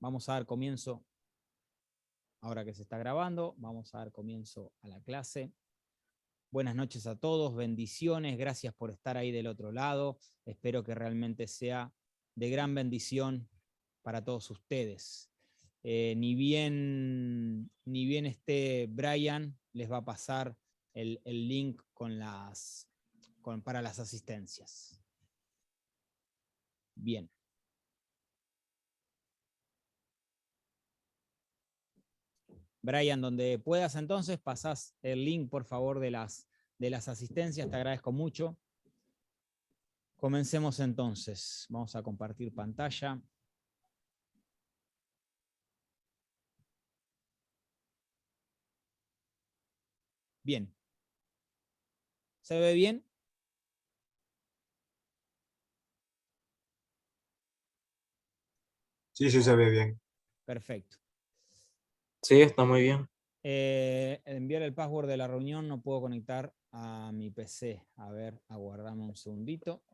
Vamos a dar comienzo, ahora que se está grabando, vamos a dar comienzo a la clase. Buenas noches a todos, bendiciones, gracias por estar ahí del otro lado. Espero que realmente sea de gran bendición para todos ustedes. Ni bien esté Brian, les va a pasar el link para las asistencias. Bien. Brian, donde puedas entonces, pasás el link, por favor, de las asistencias, te agradezco mucho. Comencemos entonces. Vamos a compartir pantalla. Bien. ¿Se ve bien? Sí, sí se ve bien. Perfecto. Sí, está muy bien. Enviar el password de la reunión, no puedo conectar a mi PC. A ver, aguardame un segundito.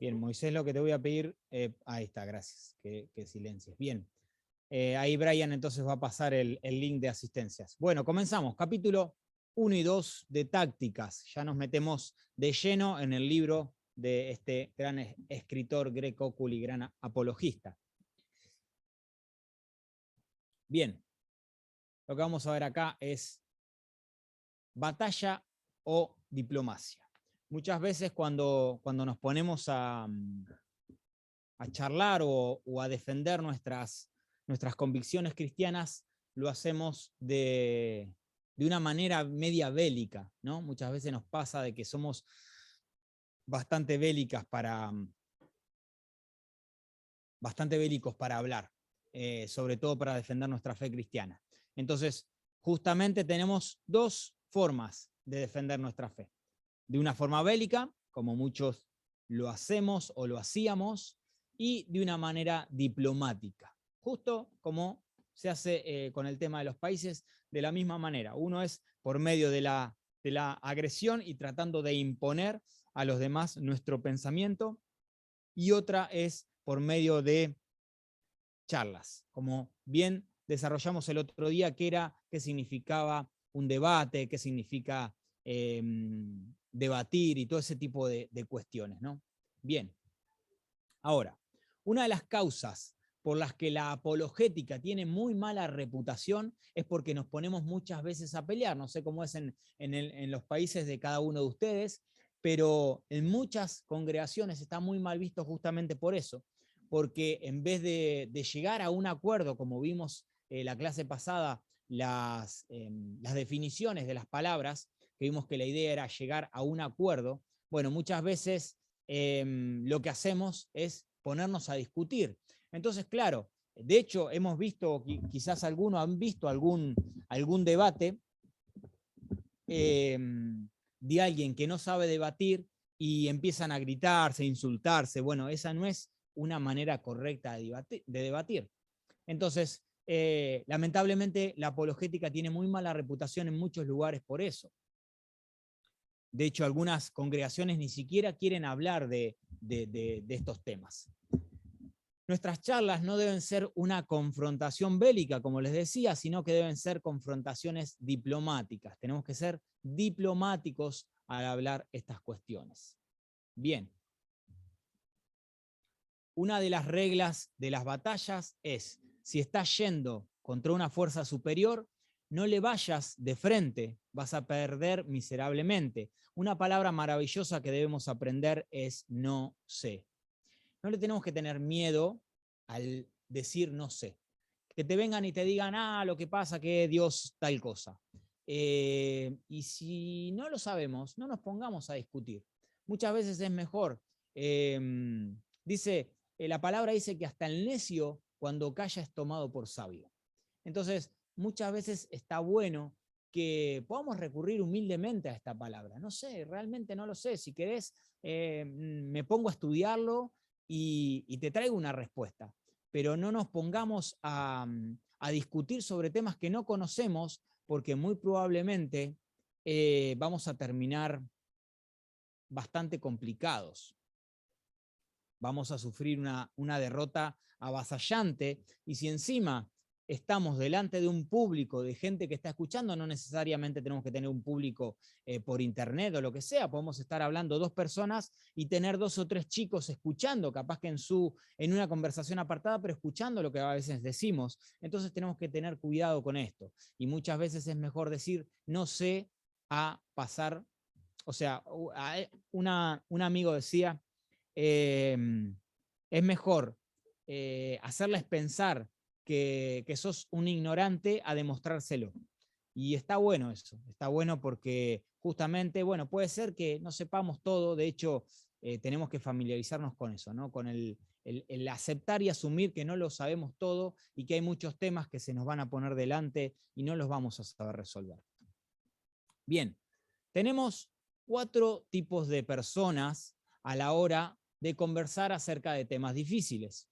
Bien, Moisés, lo que te voy a pedir, ahí está, gracias, que silencies. Bien, ahí Brian entonces va a pasar el link de asistencias. Bueno, comenzamos, capítulo 1 y 2 de tácticas. Ya nos metemos de lleno en el libro de este gran escritor greco-culi, gran apologista. Bien, lo que vamos a ver acá es batalla o diplomacia. Muchas veces cuando nos ponemos a charlar o a defender nuestras convicciones cristianas, lo hacemos de una manera media bélica, ¿no? Muchas veces nos pasa de que somos bastante bélicos para hablar, sobre todo para defender nuestra fe cristiana. Entonces, justamente tenemos dos formas de defender nuestra fe. De una forma bélica, como muchos lo hacemos o lo hacíamos, y de una manera diplomática, justo como se hace con el tema de los países, de la misma manera. Uno es por medio de la agresión y tratando de imponer a los demás nuestro pensamiento, y otra es por medio de charlas, como bien desarrollamos el otro día, qué significaba un debate, qué significa debatir y todo ese tipo de cuestiones, ¿no? Bien. Ahora, una de las causas por las que la apologética tiene muy mala reputación es porque nos ponemos muchas veces a pelear. No sé cómo es en los países de cada uno de ustedes, pero en muchas congregaciones está muy mal visto justamente por eso, porque en vez de llegar a un acuerdo, como vimos la clase pasada, las definiciones de las palabras, que vimos que la idea era llegar a un acuerdo, bueno, muchas veces lo que hacemos es ponernos a discutir. Entonces, claro, de hecho hemos visto, quizás algunos han visto algún debate de alguien que no sabe debatir y empiezan a gritarse, a insultarse. Bueno, esa no es una manera correcta de debatir. Entonces, lamentablemente la apologética tiene muy mala reputación en muchos lugares por eso. De hecho, algunas congregaciones ni siquiera quieren hablar de estos temas. Nuestras charlas no deben ser una confrontación bélica, como les decía, sino que deben ser confrontaciones diplomáticas. Tenemos que ser diplomáticos al hablar estas cuestiones. Bien. Una de las reglas de las batallas es, si estás yendo contra una fuerza superior, no le vayas de frente, vas a perder miserablemente. Una palabra maravillosa que debemos aprender es no sé. No le tenemos que tener miedo al decir no sé. Que te vengan y te digan, lo que pasa que Dios tal cosa. Y si no lo sabemos, no nos pongamos a discutir. Muchas veces es mejor. La palabra dice que hasta el necio, cuando calla, es tomado por sabio. Entonces, muchas veces está bueno que podamos recurrir humildemente a esta palabra. No sé, realmente no lo sé. Si querés, me pongo a estudiarlo y te traigo una respuesta. Pero no nos pongamos a discutir sobre temas que no conocemos, porque muy probablemente vamos a terminar bastante complicados. Vamos a sufrir una derrota avasallante, y si encima estamos delante de un público de gente que está escuchando, no necesariamente tenemos que tener un público por internet o lo que sea, podemos estar hablando 2 personas y tener 2 o 3 chicos escuchando, capaz que en una conversación apartada, pero escuchando lo que a veces decimos. Entonces tenemos que tener cuidado con esto, y muchas veces es mejor decir no sé a pasar. O sea, un amigo decía, es mejor hacerles pensar que sos un ignorante a demostrárselo. Y está bueno eso, está bueno porque justamente, bueno, puede ser que no sepamos todo, de hecho, tenemos que familiarizarnos con eso, ¿no? Con el aceptar y asumir que no lo sabemos todo y que hay muchos temas que se nos van a poner delante y no los vamos a saber resolver. Bien, tenemos 4 tipos de personas a la hora de conversar acerca de temas difíciles.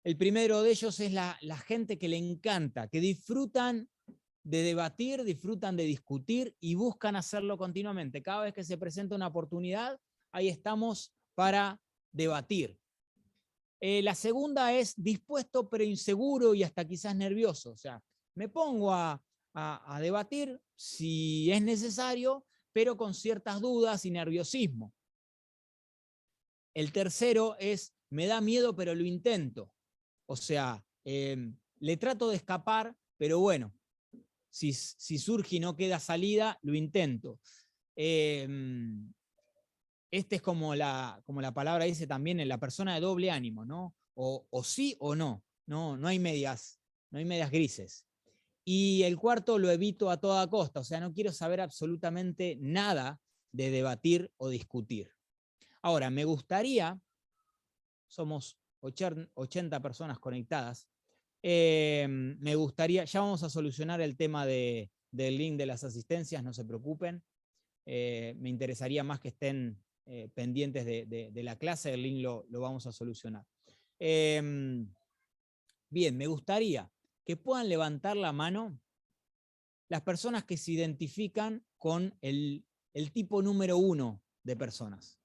El primero de ellos es la gente que le encanta, que disfrutan de debatir, disfrutan de discutir y buscan hacerlo continuamente. Cada vez que se presenta una oportunidad, ahí estamos para debatir. La segunda es dispuesto pero inseguro y hasta quizás nervioso. O sea, me pongo a debatir si es necesario, pero con ciertas dudas y nerviosismo. El tercero es me da miedo pero lo intento. O sea, le trato de escapar, pero bueno, si surge y no queda salida, lo intento. Este es como la palabra dice también, en la persona de doble ánimo, ¿no? O sí o no. No hay medias grises. Y el cuarto, lo evito a toda costa, o sea, no quiero saber absolutamente nada de debatir o discutir. Ahora, me gustaría, somos 80 personas conectadas, me gustaría, ya vamos a solucionar el tema del link de las asistencias, no se preocupen. Me interesaría más que estén pendientes de la clase, el link lo vamos a solucionar. Bien, me gustaría que puedan levantar la mano las personas que se identifican con el tipo número 1 de personas.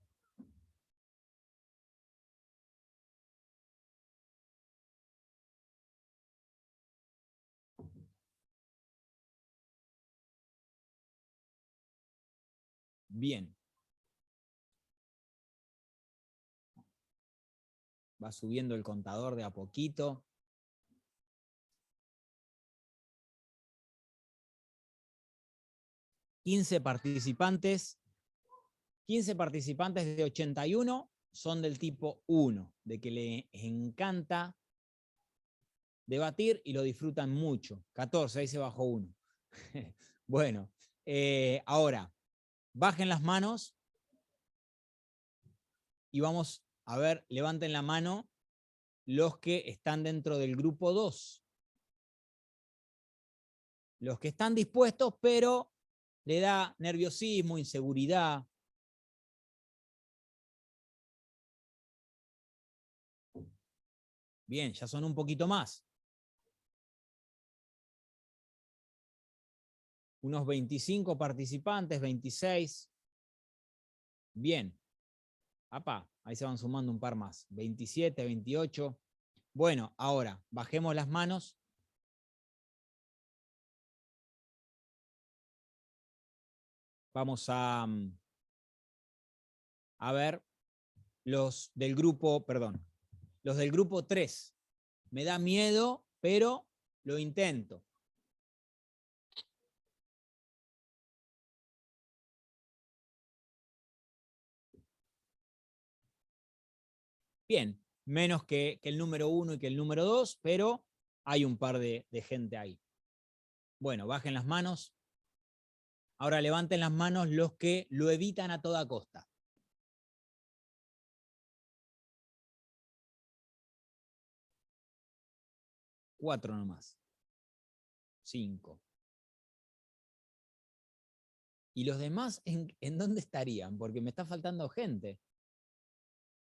Bien. Va subiendo el contador de a poquito. $15 participantes. 15 participantes de 81 son del tipo 1, de que le encanta debatir y lo disfrutan mucho. 14, ahí se bajó 1. Bueno, ahora, bajen las manos y vamos a ver, levanten la mano los que están dentro del grupo 2. Los que están dispuestos, pero le da nerviosismo, inseguridad. Bien, ya son un poquito más. Unos 25 participantes, 26. Bien. Apá, ahí se van sumando un par más. 27, 28. Bueno, ahora, bajemos las manos. Vamos a ver los del grupo, perdón, los del grupo 3. Me da miedo, pero lo intento. Bien, menos que el número 1 y que el número 2, pero hay un par de gente ahí. Bueno, bajen las manos. Ahora levanten las manos los que lo evitan a toda costa. Cuatro nomás. 5. ¿Y los demás en dónde estarían? Porque me está faltando gente.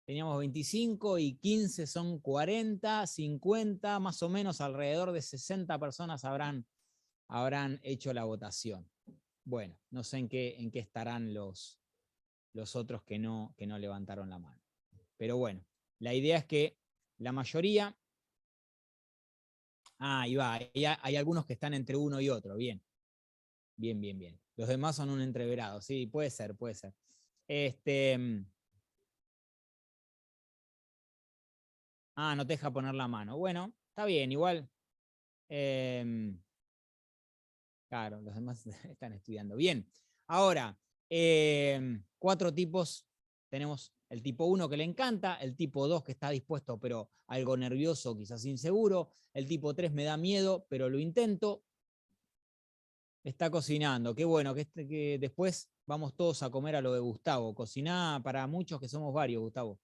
Teníamos 25 y 15 son 40, 50, más o menos alrededor de 60 personas habrán hecho la votación. Bueno, no sé en qué estarán los otros que no levantaron la mano. Pero bueno, la idea es que la mayoría... ahí va, hay algunos que están entre uno y otro, bien. Bien, bien, bien. Los demás son un entreverado, sí, puede ser, puede ser. No te deja poner la mano. Bueno, está bien, igual. Claro, los demás están estudiando. Bien, ahora, 4 tipos. Tenemos el tipo 1 que le encanta, el tipo 2 que está dispuesto pero algo nervioso, quizás inseguro, el tipo 3 me da miedo, pero lo intento. Está cocinando, qué bueno, que después vamos todos a comer a lo de Gustavo. Cociná para muchos que somos varios, Gustavo.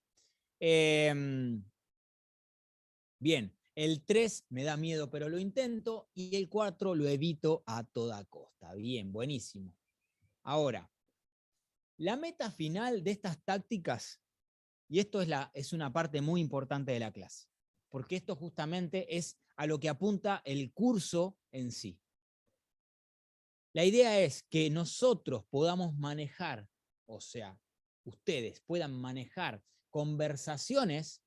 Bien, el 3 me da miedo, pero lo intento, y el 4 lo evito a toda costa. Bien, buenísimo. Ahora, la meta final de estas tácticas, y esto es una parte muy importante de la clase, porque esto justamente es a lo que apunta el curso en sí. La idea es que nosotros podamos manejar, o sea, ustedes puedan manejar conversaciones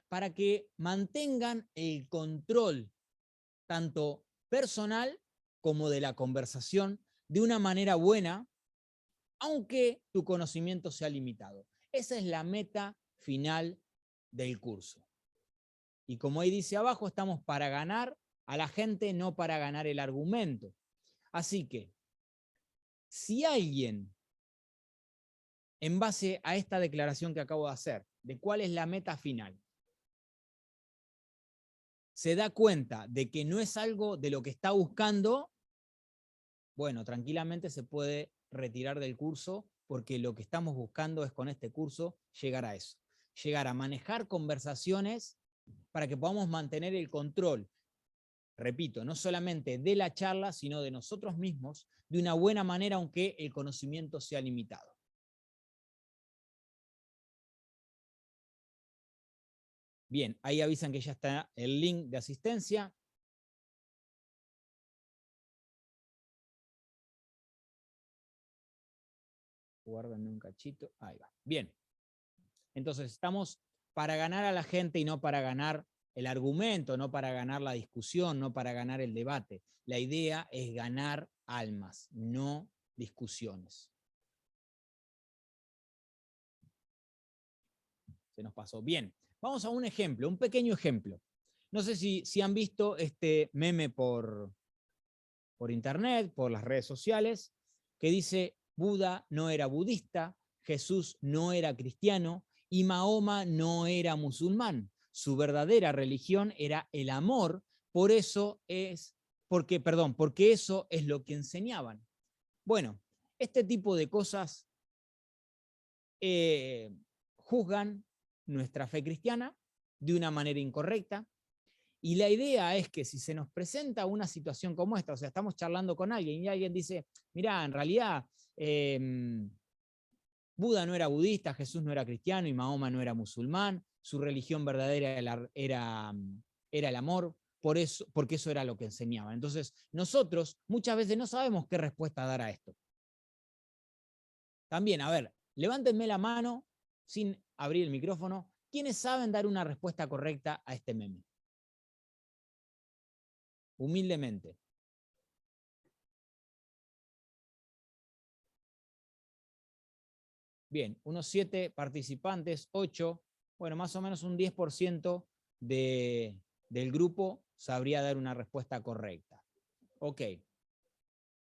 para que mantengan el control tanto personal como de la conversación de una manera buena, aunque tu conocimiento sea limitado. Esa es la meta final del curso. Y como ahí dice abajo, estamos para ganar a la gente, no para ganar el argumento. Así que, si alguien, en base a esta declaración que acabo de hacer, de cuál es la meta final, se da cuenta de que no es algo de lo que está buscando, bueno, tranquilamente se puede retirar del curso, porque lo que estamos buscando es con este curso llegar a eso, llegar a manejar conversaciones para que podamos mantener el control, repito, no solamente de la charla, sino de nosotros mismos, de una buena manera, aunque el conocimiento sea limitado. Bien, ahí avisan que ya está el link de asistencia. Guárdenme un cachito. Ahí va. Bien. Entonces, estamos para ganar a la gente y no para ganar el argumento, no para ganar la discusión, no para ganar el debate. La idea es ganar almas, no discusiones. Se nos pasó. Bien, vamos a un ejemplo, un pequeño ejemplo. No sé si han visto este meme por internet, por las redes sociales, que dice: Buda no era budista, Jesús no era cristiano y Mahoma no era musulmán. Su verdadera religión era el amor, porque eso es lo que enseñaban. Bueno, este tipo de cosas juzgan nuestra fe cristiana de una manera incorrecta. Y la idea es que si se nos presenta una situación como esta, o sea, estamos charlando con alguien y alguien dice: mirá, en realidad Buda no era budista, Jesús no era cristiano y Mahoma no era musulmán, su religión verdadera era el amor, porque eso era lo que enseñaban. Entonces, nosotros muchas veces no sabemos qué respuesta dar a esto. También, a ver, levántenme la mano sin abrir el micrófono, ¿quiénes saben dar una respuesta correcta a este meme? Humildemente. Bien, unos 7 participantes, 8, bueno, más o menos un 10% del grupo sabría dar una respuesta correcta. Ok.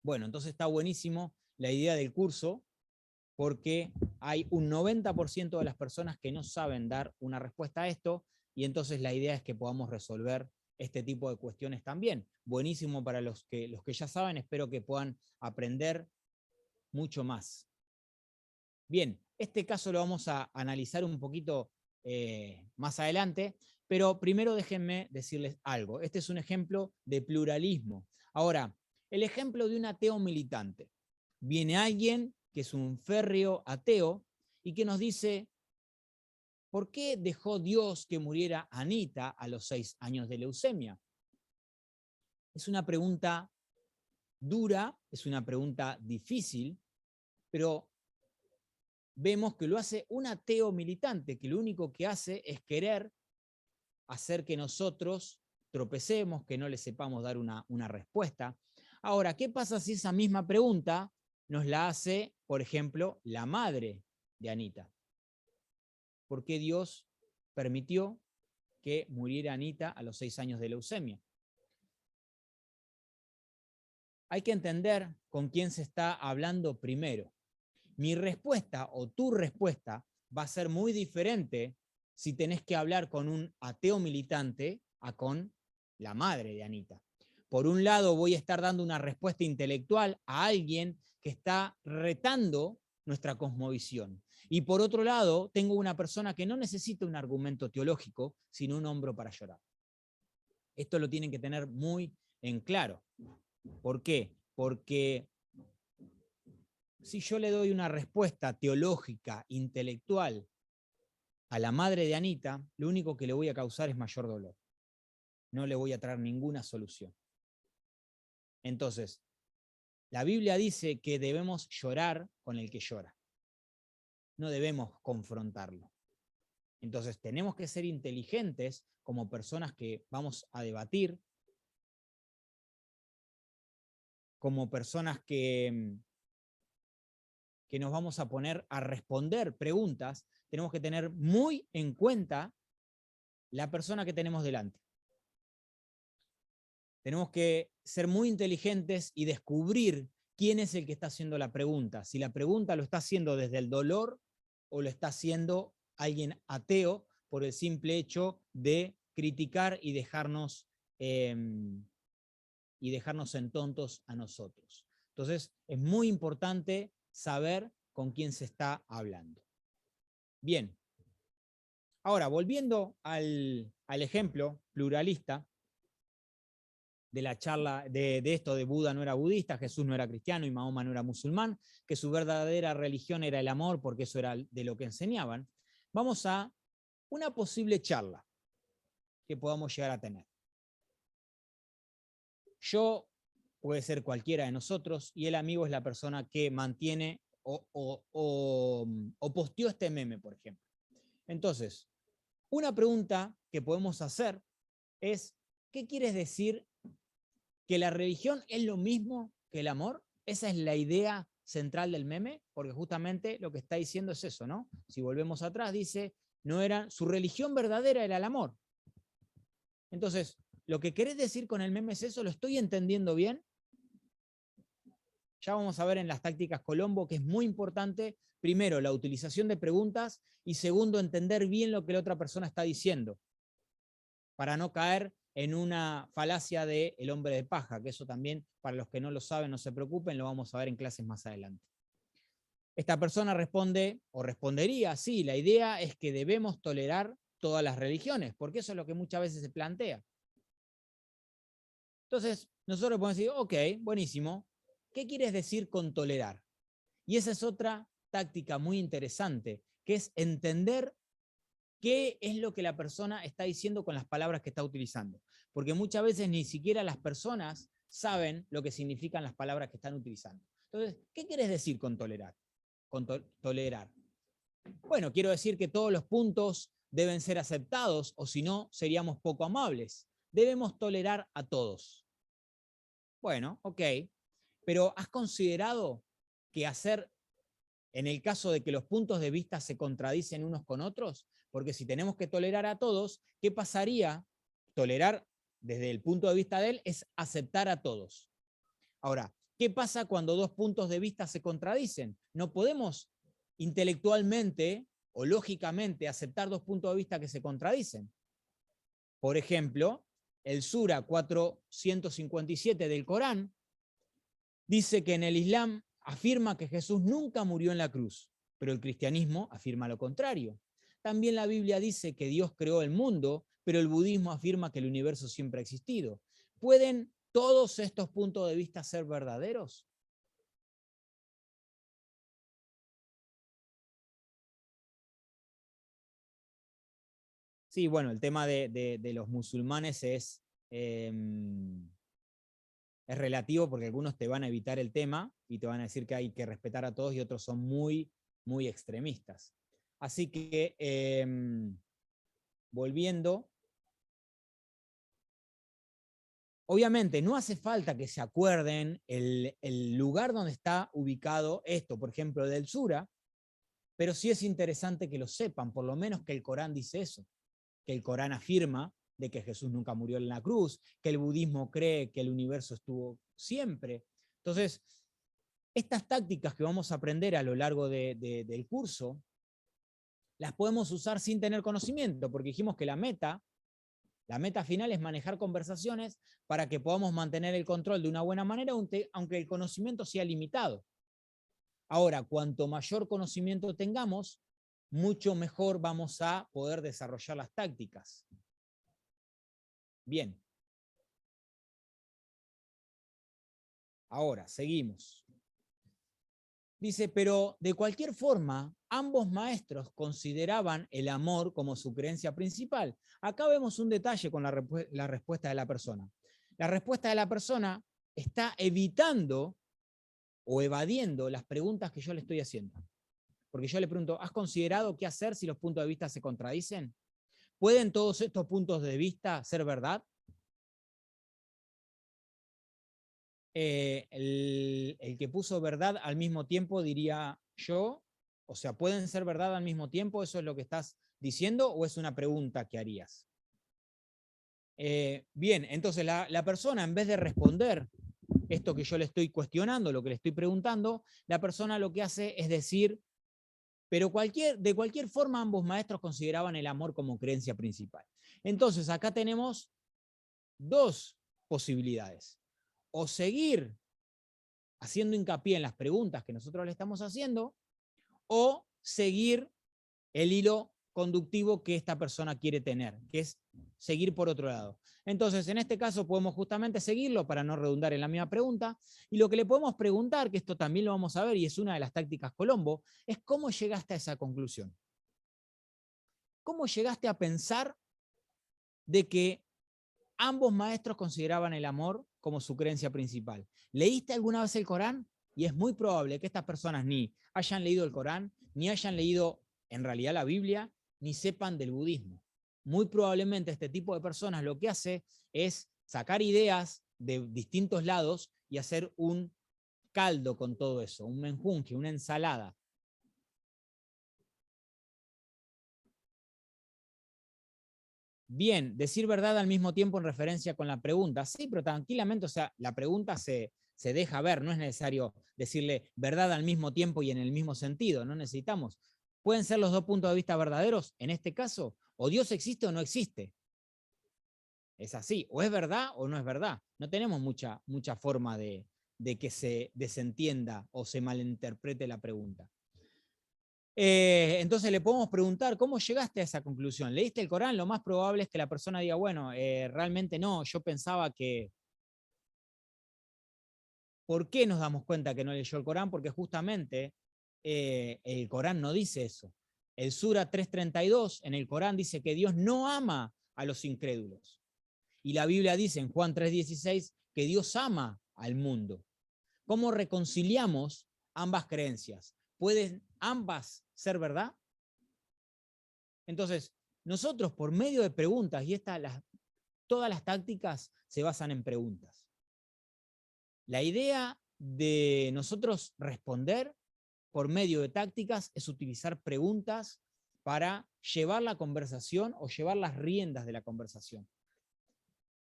Bueno, entonces está buenísimo la idea del curso, porque hay un 90% de las personas que no saben dar una respuesta a esto, y entonces la idea es que podamos resolver este tipo de cuestiones también. Buenísimo para los que ya saben, espero que puedan aprender mucho más. Bien, este caso lo vamos a analizar un poquito más adelante, pero primero déjenme decirles algo. Este es un ejemplo de pluralismo. Ahora, el ejemplo de un ateo militante. Viene alguien que es un férreo ateo y que nos dice, ¿por qué dejó Dios que muriera Anita a los 6 años de leucemia? Es una pregunta dura, es una pregunta difícil, pero vemos que lo hace un ateo militante, que lo único que hace es querer hacer que nosotros tropecemos, que no le sepamos dar una respuesta. Ahora, ¿qué pasa si esa misma pregunta nos la hace, por ejemplo, la madre de Anita? ¿Por qué Dios permitió que muriera Anita a los 6 años de leucemia? Hay que entender con quién se está hablando primero. Mi respuesta o tu respuesta va a ser muy diferente si tenés que hablar con un ateo militante a con la madre de Anita. Por un lado, voy a estar dando una respuesta intelectual a alguien que está retando nuestra cosmovisión. Y por otro lado, tengo una persona que no necesita un argumento teológico, sino un hombro para llorar. Esto lo tienen que tener muy en claro. ¿Por qué? Porque si yo le doy una respuesta teológica, intelectual, a la madre de Anita, lo único que le voy a causar es mayor dolor. No le voy a traer ninguna solución. Entonces, la Biblia dice que debemos llorar con el que llora. No debemos confrontarlo. Entonces, tenemos que ser inteligentes como personas que vamos a debatir, como personas que nos vamos a poner a responder preguntas. Tenemos que tener muy en cuenta la persona que tenemos delante. Tenemos que ser muy inteligentes y descubrir quién es el que está haciendo la pregunta. Si la pregunta lo está haciendo desde el dolor o lo está haciendo alguien ateo por el simple hecho de criticar y dejarnos en tontos a nosotros. Entonces, es muy importante saber con quién se está hablando. Bien. Ahora, volviendo al ejemplo pluralista de la charla de esto de Buda no era budista, Jesús no era cristiano y Mahoma no era musulmán, que su verdadera religión era el amor porque eso era de lo que enseñaban, vamos a una posible charla que podamos llegar a tener. Yo puede ser cualquiera de nosotros y el amigo es la persona que mantiene o posteó este meme, por ejemplo. Entonces, una pregunta que podemos hacer es, ¿qué quieres decir que la religión es lo mismo que el amor? Esa es la idea central del meme, porque justamente lo que está diciendo es eso, ¿no? Si volvemos atrás, dice, su religión verdadera era el amor. Entonces, ¿lo que querés decir con el meme es eso? ¿Lo estoy entendiendo bien? Ya vamos a ver en las tácticas Colombo que es muy importante, primero, la utilización de preguntas y segundo, entender bien lo que la otra persona está diciendo, para no caer en una falacia de el hombre de paja, que eso también, para los que no lo saben, no se preocupen, lo vamos a ver en clases más adelante. Esta persona responde, o respondería, sí, la idea es que debemos tolerar todas las religiones, porque eso es lo que muchas veces se plantea. Entonces, nosotros podemos decir, ok, buenísimo, ¿qué quieres decir con tolerar? Y esa es otra táctica muy interesante, que es entender qué es lo que la persona está diciendo con las palabras que está utilizando. Porque muchas veces ni siquiera las personas saben lo que significan las palabras que están utilizando. Entonces, ¿qué quieres decir con tolerar? Con tolerar. Bueno, quiero decir que todos los puntos deben ser aceptados, o si no, seríamos poco amables. Debemos tolerar a todos. Bueno, ok. Pero ¿has considerado que hacer, en el caso de que los puntos de vista se contradicen unos con otros? Porque si tenemos que tolerar a todos, ¿qué pasaría? Tolerar desde el punto de vista de él es aceptar a todos. Ahora, ¿qué pasa cuando dos puntos de vista se contradicen? No podemos intelectualmente o lógicamente aceptar dos puntos de vista que se contradicen. Por ejemplo, el Sura 457 del Corán dice que en el Islam afirma que Jesús nunca murió en la cruz, pero el cristianismo afirma lo contrario. También la Biblia dice que Dios creó el mundo, pero el budismo afirma que el universo siempre ha existido. ¿Pueden todos estos puntos de vista ser verdaderos? Sí, bueno, el tema de los musulmanes es relativo porque algunos te van a evitar el tema y te van a decir que hay que respetar a todos y otros son muy, muy extremistas. Así que, volviendo, obviamente no hace falta que se acuerden el lugar donde está ubicado esto, por ejemplo, del Sura, pero sí es interesante que lo sepan, por lo menos que el Corán dice eso, que el Corán afirma de que Jesús nunca murió en la cruz, que el budismo cree que el universo estuvo siempre. Entonces, estas tácticas que vamos a aprender a lo largo del curso, las podemos usar sin tener conocimiento, porque dijimos que la meta final es manejar conversaciones para que podamos mantener el control de una buena manera, aunque el conocimiento sea limitado. Ahora, cuanto mayor conocimiento tengamos, mucho mejor vamos a poder desarrollar las tácticas. Bien. Ahora, seguimos. Dice, pero de cualquier forma, ambos maestros consideraban el amor como su creencia principal. Acá vemos un detalle con la respuesta de la persona. La respuesta de la persona está evitando o evadiendo las preguntas que yo le estoy haciendo. Porque yo le pregunto, ¿has considerado qué hacer si los puntos de vista se contradicen? ¿Pueden todos estos puntos de vista ser verdad? El que puso verdad al mismo tiempo diría yo, o sea, ¿pueden ser verdad al mismo tiempo? ¿Eso es lo que estás diciendo o es una pregunta que harías? Bien, entonces la persona, en vez de responder esto que yo le estoy cuestionando, lo que le estoy preguntando, la persona lo que hace es decir, pero de cualquier forma ambos maestros consideraban el amor como creencia principal. Entonces acá tenemos dos posibilidades. O seguir haciendo hincapié en las preguntas que nosotros le estamos haciendo, o seguir el hilo conductivo que esta persona quiere tener, que es seguir por otro lado. Entonces, en este caso podemos justamente seguirlo para no redundar en la misma pregunta, y lo que le podemos preguntar, que esto también lo vamos a ver y es una de las tácticas Colombo, es cómo llegaste a esa conclusión. ¿Cómo llegaste a pensar de que ambos maestros consideraban el amor como su creencia principal? ¿Leíste alguna vez el Corán? Y es muy probable que estas personas ni hayan leído el Corán, ni hayan leído en realidad la Biblia, ni sepan del budismo. Muy probablemente este tipo de personas lo que hace es sacar ideas de distintos lados y hacer un caldo con todo eso, un menjunje, una ensalada. Bien, decir verdad al mismo tiempo en referencia con la pregunta. Sí, pero tranquilamente, o sea, la pregunta se deja ver, no es necesario decirle verdad al mismo tiempo y en el mismo sentido, no necesitamos. ¿Pueden ser los dos puntos de vista verdaderos en este caso? ¿O Dios existe o no existe? Es así, o es verdad o no es verdad. No tenemos mucha forma de que se desentienda o se malinterprete la pregunta. Entonces le podemos preguntar, ¿cómo llegaste a esa conclusión? ¿Leíste el Corán? Lo más probable es que la persona diga, bueno, realmente no, yo pensaba que... ¿Por qué nos damos cuenta que no leyó el Corán? Porque justamente el Corán no dice eso. El Sura 3:32 en el Corán dice que Dios no ama a los incrédulos. Y la Biblia dice en Juan 3:16 que Dios ama al mundo. ¿Cómo reconciliamos ambas creencias? ¿Pueden ambas ser verdad? Entonces, nosotros por medio de preguntas, y todas las tácticas se basan en preguntas. La idea de nosotros responder por medio de tácticas es utilizar preguntas para llevar la conversación o llevar las riendas de la conversación.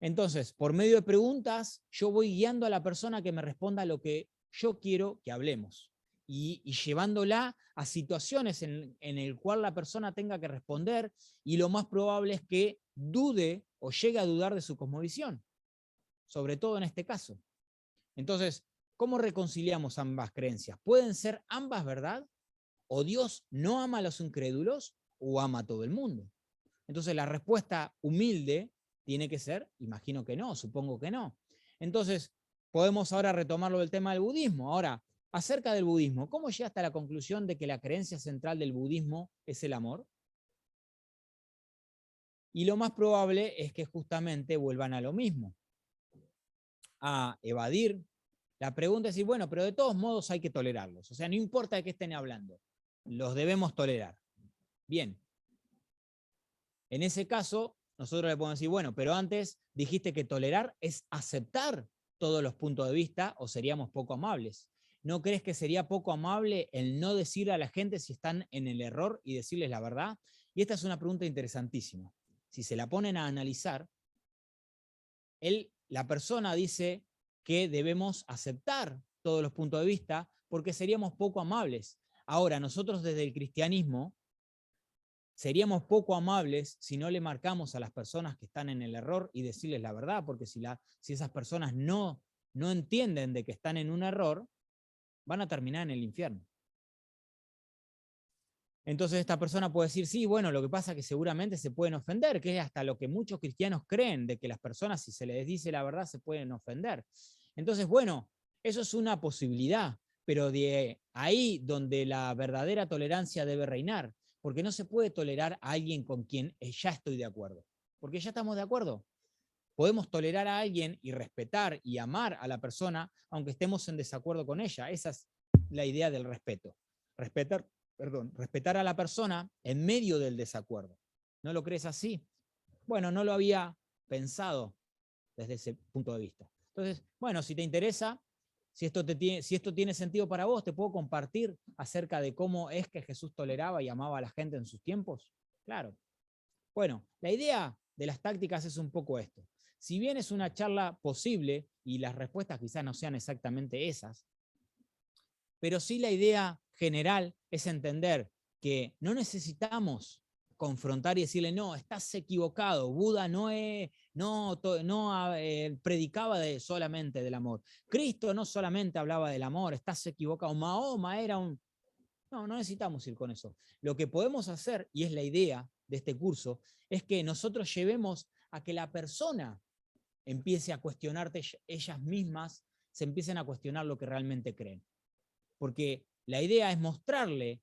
Entonces, por medio de preguntas, yo voy guiando a la persona que me responda lo que yo quiero que hablemos. y llevándola a situaciones en el cual la persona tenga que responder y lo más probable es que dude o llegue a dudar de su cosmovisión, sobre todo en este caso. Entonces, ¿cómo reconciliamos ambas creencias? ¿Pueden ser ambas verdad? ¿O Dios no ama a los incrédulos o ama a todo el mundo? Entonces la respuesta humilde tiene que ser, imagino que no, supongo que no. Entonces, podemos ahora retomarlo del tema del budismo. Ahora, acerca del budismo, ¿cómo llegaste a la conclusión de que la creencia central del budismo es el amor? Y lo más probable es que justamente vuelvan a lo mismo, a evadir. La pregunta es decir, bueno, pero de todos modos hay que tolerarlos. O sea, no importa de qué estén hablando, los debemos tolerar. Bien, en ese caso, nosotros le podemos decir, bueno, pero antes dijiste que tolerar es aceptar todos los puntos de vista o seríamos poco amables. ¿No crees que sería poco amable el no decirle a la gente si están en el error y decirles la verdad? Y esta es una pregunta interesantísima. Si se la ponen a analizar, la persona dice que debemos aceptar todos los puntos de vista porque seríamos poco amables. Ahora, nosotros desde el cristianismo seríamos poco amables si no le marcamos a las personas que están en el error y decirles la verdad, porque si esas personas no entienden de que están en un error, van a terminar en el infierno. Entonces esta persona puede decir, sí, bueno, lo que pasa es que seguramente se pueden ofender, que es hasta lo que muchos cristianos creen, de que las personas, si se les dice la verdad, se pueden ofender. Entonces, bueno, eso es una posibilidad, pero de ahí donde la verdadera tolerancia debe reinar, porque no se puede tolerar a alguien con quien ya estoy de acuerdo, porque ya estamos de acuerdo. Podemos tolerar a alguien y respetar y amar a la persona, aunque estemos en desacuerdo con ella. Esa es la idea del respeto. Respetar a la persona en medio del desacuerdo. ¿No lo crees así? Bueno, no lo había pensado desde ese punto de vista. Entonces, bueno, si te interesa, si esto tiene sentido para vos, te puedo compartir acerca de cómo es que Jesús toleraba y amaba a la gente en sus tiempos. Claro. Bueno, la idea de las tácticas es un poco esto. Si bien es una charla posible y las respuestas quizás no sean exactamente esas, pero sí la idea general es entender que no necesitamos confrontar y decirle, no, estás equivocado, Buda no predicaba solamente del amor, Cristo no solamente hablaba del amor, estás equivocado, Mahoma era un... No necesitamos ir con eso. Lo que podemos hacer, y es la idea de este curso, es que nosotros llevemos a que la persona empiece a cuestionarte ellas mismas, se empiecen a cuestionar lo que realmente creen. Porque la idea es mostrarle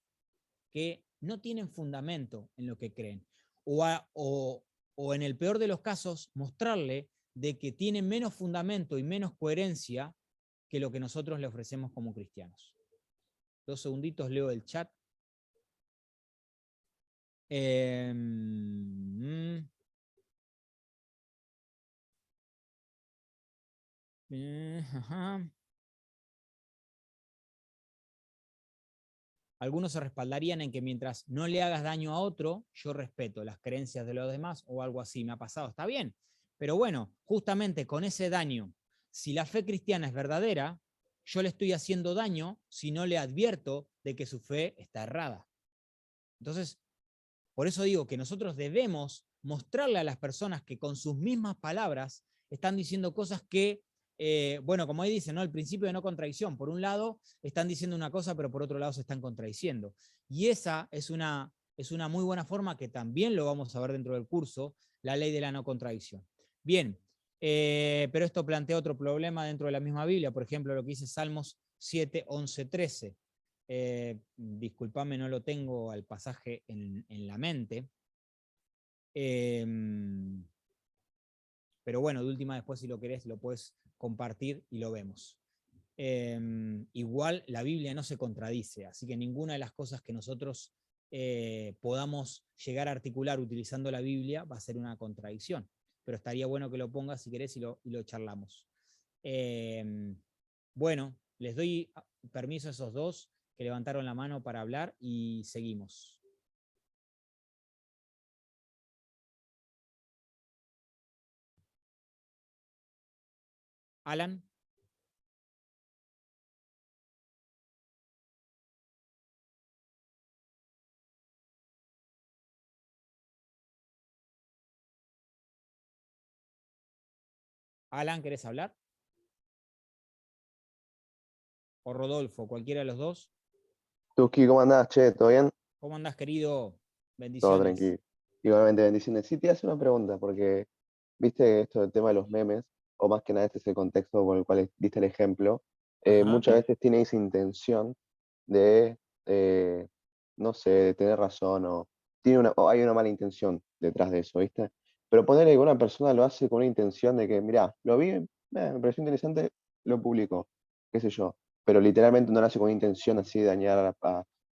que no tienen fundamento en lo que creen. O en el peor de los casos, mostrarle de que tienen menos fundamento y menos coherencia que lo que nosotros le ofrecemos como cristianos. 2 segunditos, leo el chat. Ajá. Algunos se respaldarían en que mientras no le hagas daño a otro, yo respeto las creencias de los demás o algo así. Me ha pasado, está bien. Pero bueno, justamente con ese daño, si la fe cristiana es verdadera, yo le estoy haciendo daño si no le advierto de que su fe está errada. Entonces, por eso digo que nosotros debemos mostrarle a las personas que con sus mismas palabras están diciendo cosas que, bueno, como ahí dicen, ¿no? El principio de no contradicción. Por un lado, están diciendo una cosa, pero por otro lado se están contradiciendo. Y esa es una muy buena forma que también lo vamos a ver dentro del curso, la ley de la no contradicción. Bien, pero esto plantea otro problema dentro de la misma Biblia, por ejemplo, lo que dice Salmos 7, 11, 13. Disculpame, no lo tengo al pasaje en la mente. Pero bueno, de última después si lo querés lo puedes compartir y lo vemos. Igual la Biblia no se contradice, así que ninguna de las cosas que nosotros podamos llegar a articular utilizando la Biblia va a ser una contradicción. Pero estaría bueno que lo pongas si querés y lo charlamos. Bueno, les doy permiso a esos dos que levantaron la mano para hablar y seguimos. Alan. Alan, ¿querés hablar? O Rodolfo, cualquiera de los dos. Tuski, ¿cómo andás, che? ¿Todo bien? ¿Cómo andás, querido? Todo Bendiciones. tranquilo. Igualmente, bendiciones. Sí, te hace una pregunta, porque viste esto del tema de los memes, o más que nada este es el contexto por el cual diste el ejemplo, Ajá. muchas veces tiene esa intención de, no sé, de tener razón, o hay una mala intención detrás de eso, ¿viste? Pero ponerle que una persona lo hace con una intención de que, mirá, lo vi, me pareció interesante, lo publico, qué sé yo, pero literalmente no lo hace con intención así de dañar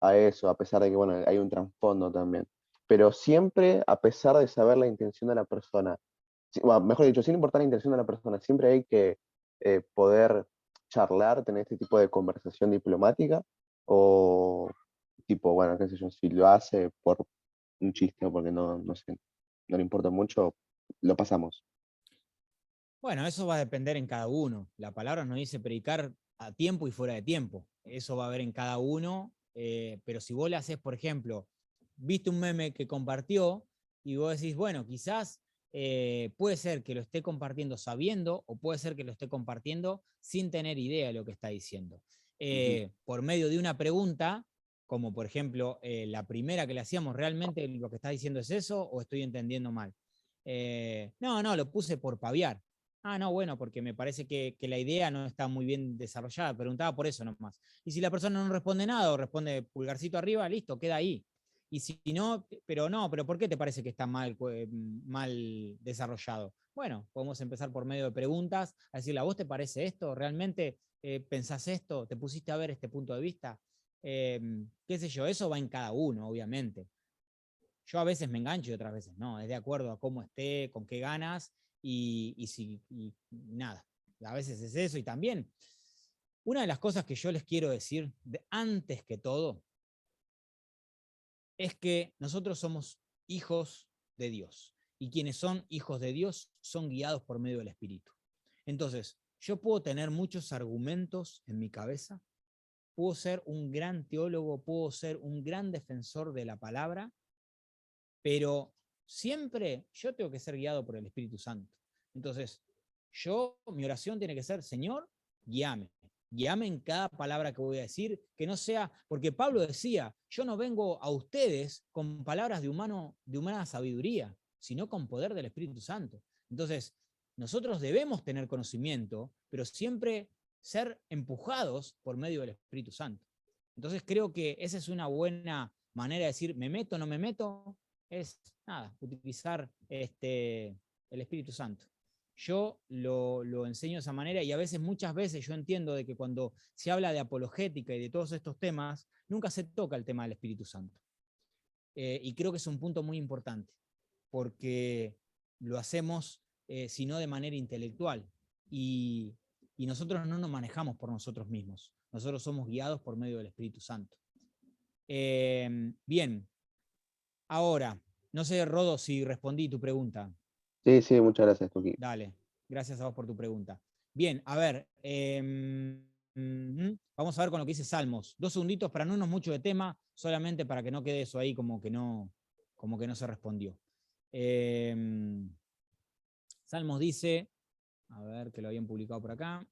a eso, a pesar de que, bueno, hay un trasfondo también. Pero siempre, a pesar de saber la intención de la persona, bueno, mejor dicho, sin importar la intención de la persona, siempre hay que poder charlar, tener este tipo de conversación diplomática, o tipo, bueno, qué sé yo, si lo hace por un chiste o porque no sé, no le importa mucho, lo pasamos. Bueno, eso va a depender en cada uno. La palabra nos dice predicar a tiempo y fuera de tiempo. Eso va a haber en cada uno. Pero si vos le haces, por ejemplo, viste un meme que compartió y vos decís, bueno, quizás puede ser que lo esté compartiendo sabiendo o puede ser que lo esté compartiendo sin tener idea de lo que está diciendo. Ujú. Por medio de una pregunta, como por ejemplo la primera que le hacíamos, ¿realmente lo que está diciendo es eso o estoy entendiendo mal? No, lo puse por paviar. Ah, no, bueno, porque me parece que la idea no está muy bien desarrollada. Preguntaba por eso nomás. Y si la persona no responde nada o responde pulgarcito arriba, listo, queda ahí. Y si no, pero ¿por qué te parece que está mal desarrollado? Bueno, podemos empezar por medio de preguntas, a decirle, ¿a vos te parece esto? ¿Realmente pensás esto? ¿Te pusiste a ver este punto de vista? Qué sé yo, eso va en cada uno, obviamente. Yo a veces me engancho y otras veces no, es de acuerdo a cómo esté, con qué ganas y nada. A veces es eso y también una de las cosas que yo les quiero decir antes que todo es que nosotros somos hijos de Dios y quienes son hijos de Dios son guiados por medio del Espíritu. Entonces, yo puedo tener muchos argumentos en mi cabeza, puedo ser un gran teólogo, puedo ser un gran defensor de la palabra, pero siempre yo tengo que ser guiado por el Espíritu Santo. Entonces, mi oración tiene que ser, Señor, guíame. Guíame en cada palabra que voy a decir, que no sea, porque Pablo decía, yo no vengo a ustedes con palabras de humana sabiduría, sino con poder del Espíritu Santo. Entonces, nosotros debemos tener conocimiento, pero siempre ser empujados por medio del Espíritu Santo. Entonces creo que esa es una buena manera de decir, me meto, no me meto, es nada, utilizar el Espíritu Santo. Yo lo enseño de esa manera y a veces, muchas veces, yo entiendo de que cuando se habla de apologética y de todos estos temas, nunca se toca el tema del Espíritu Santo. Y creo que es un punto muy importante, porque lo hacemos, sino de manera intelectual. Y, y nosotros no nos manejamos por nosotros mismos. Nosotros somos guiados por medio del Espíritu Santo. Bien, ahora, no sé, Rodo, si respondí tu pregunta. Sí, sí, muchas gracias, Tuki. Dale, gracias a vos por tu pregunta. Bien, a ver, vamos a ver con lo que dice Salmos. 2 segunditos para no irnos mucho de tema, solamente para que no quede eso ahí como que no se respondió. Salmos dice, a ver que lo habían publicado por acá.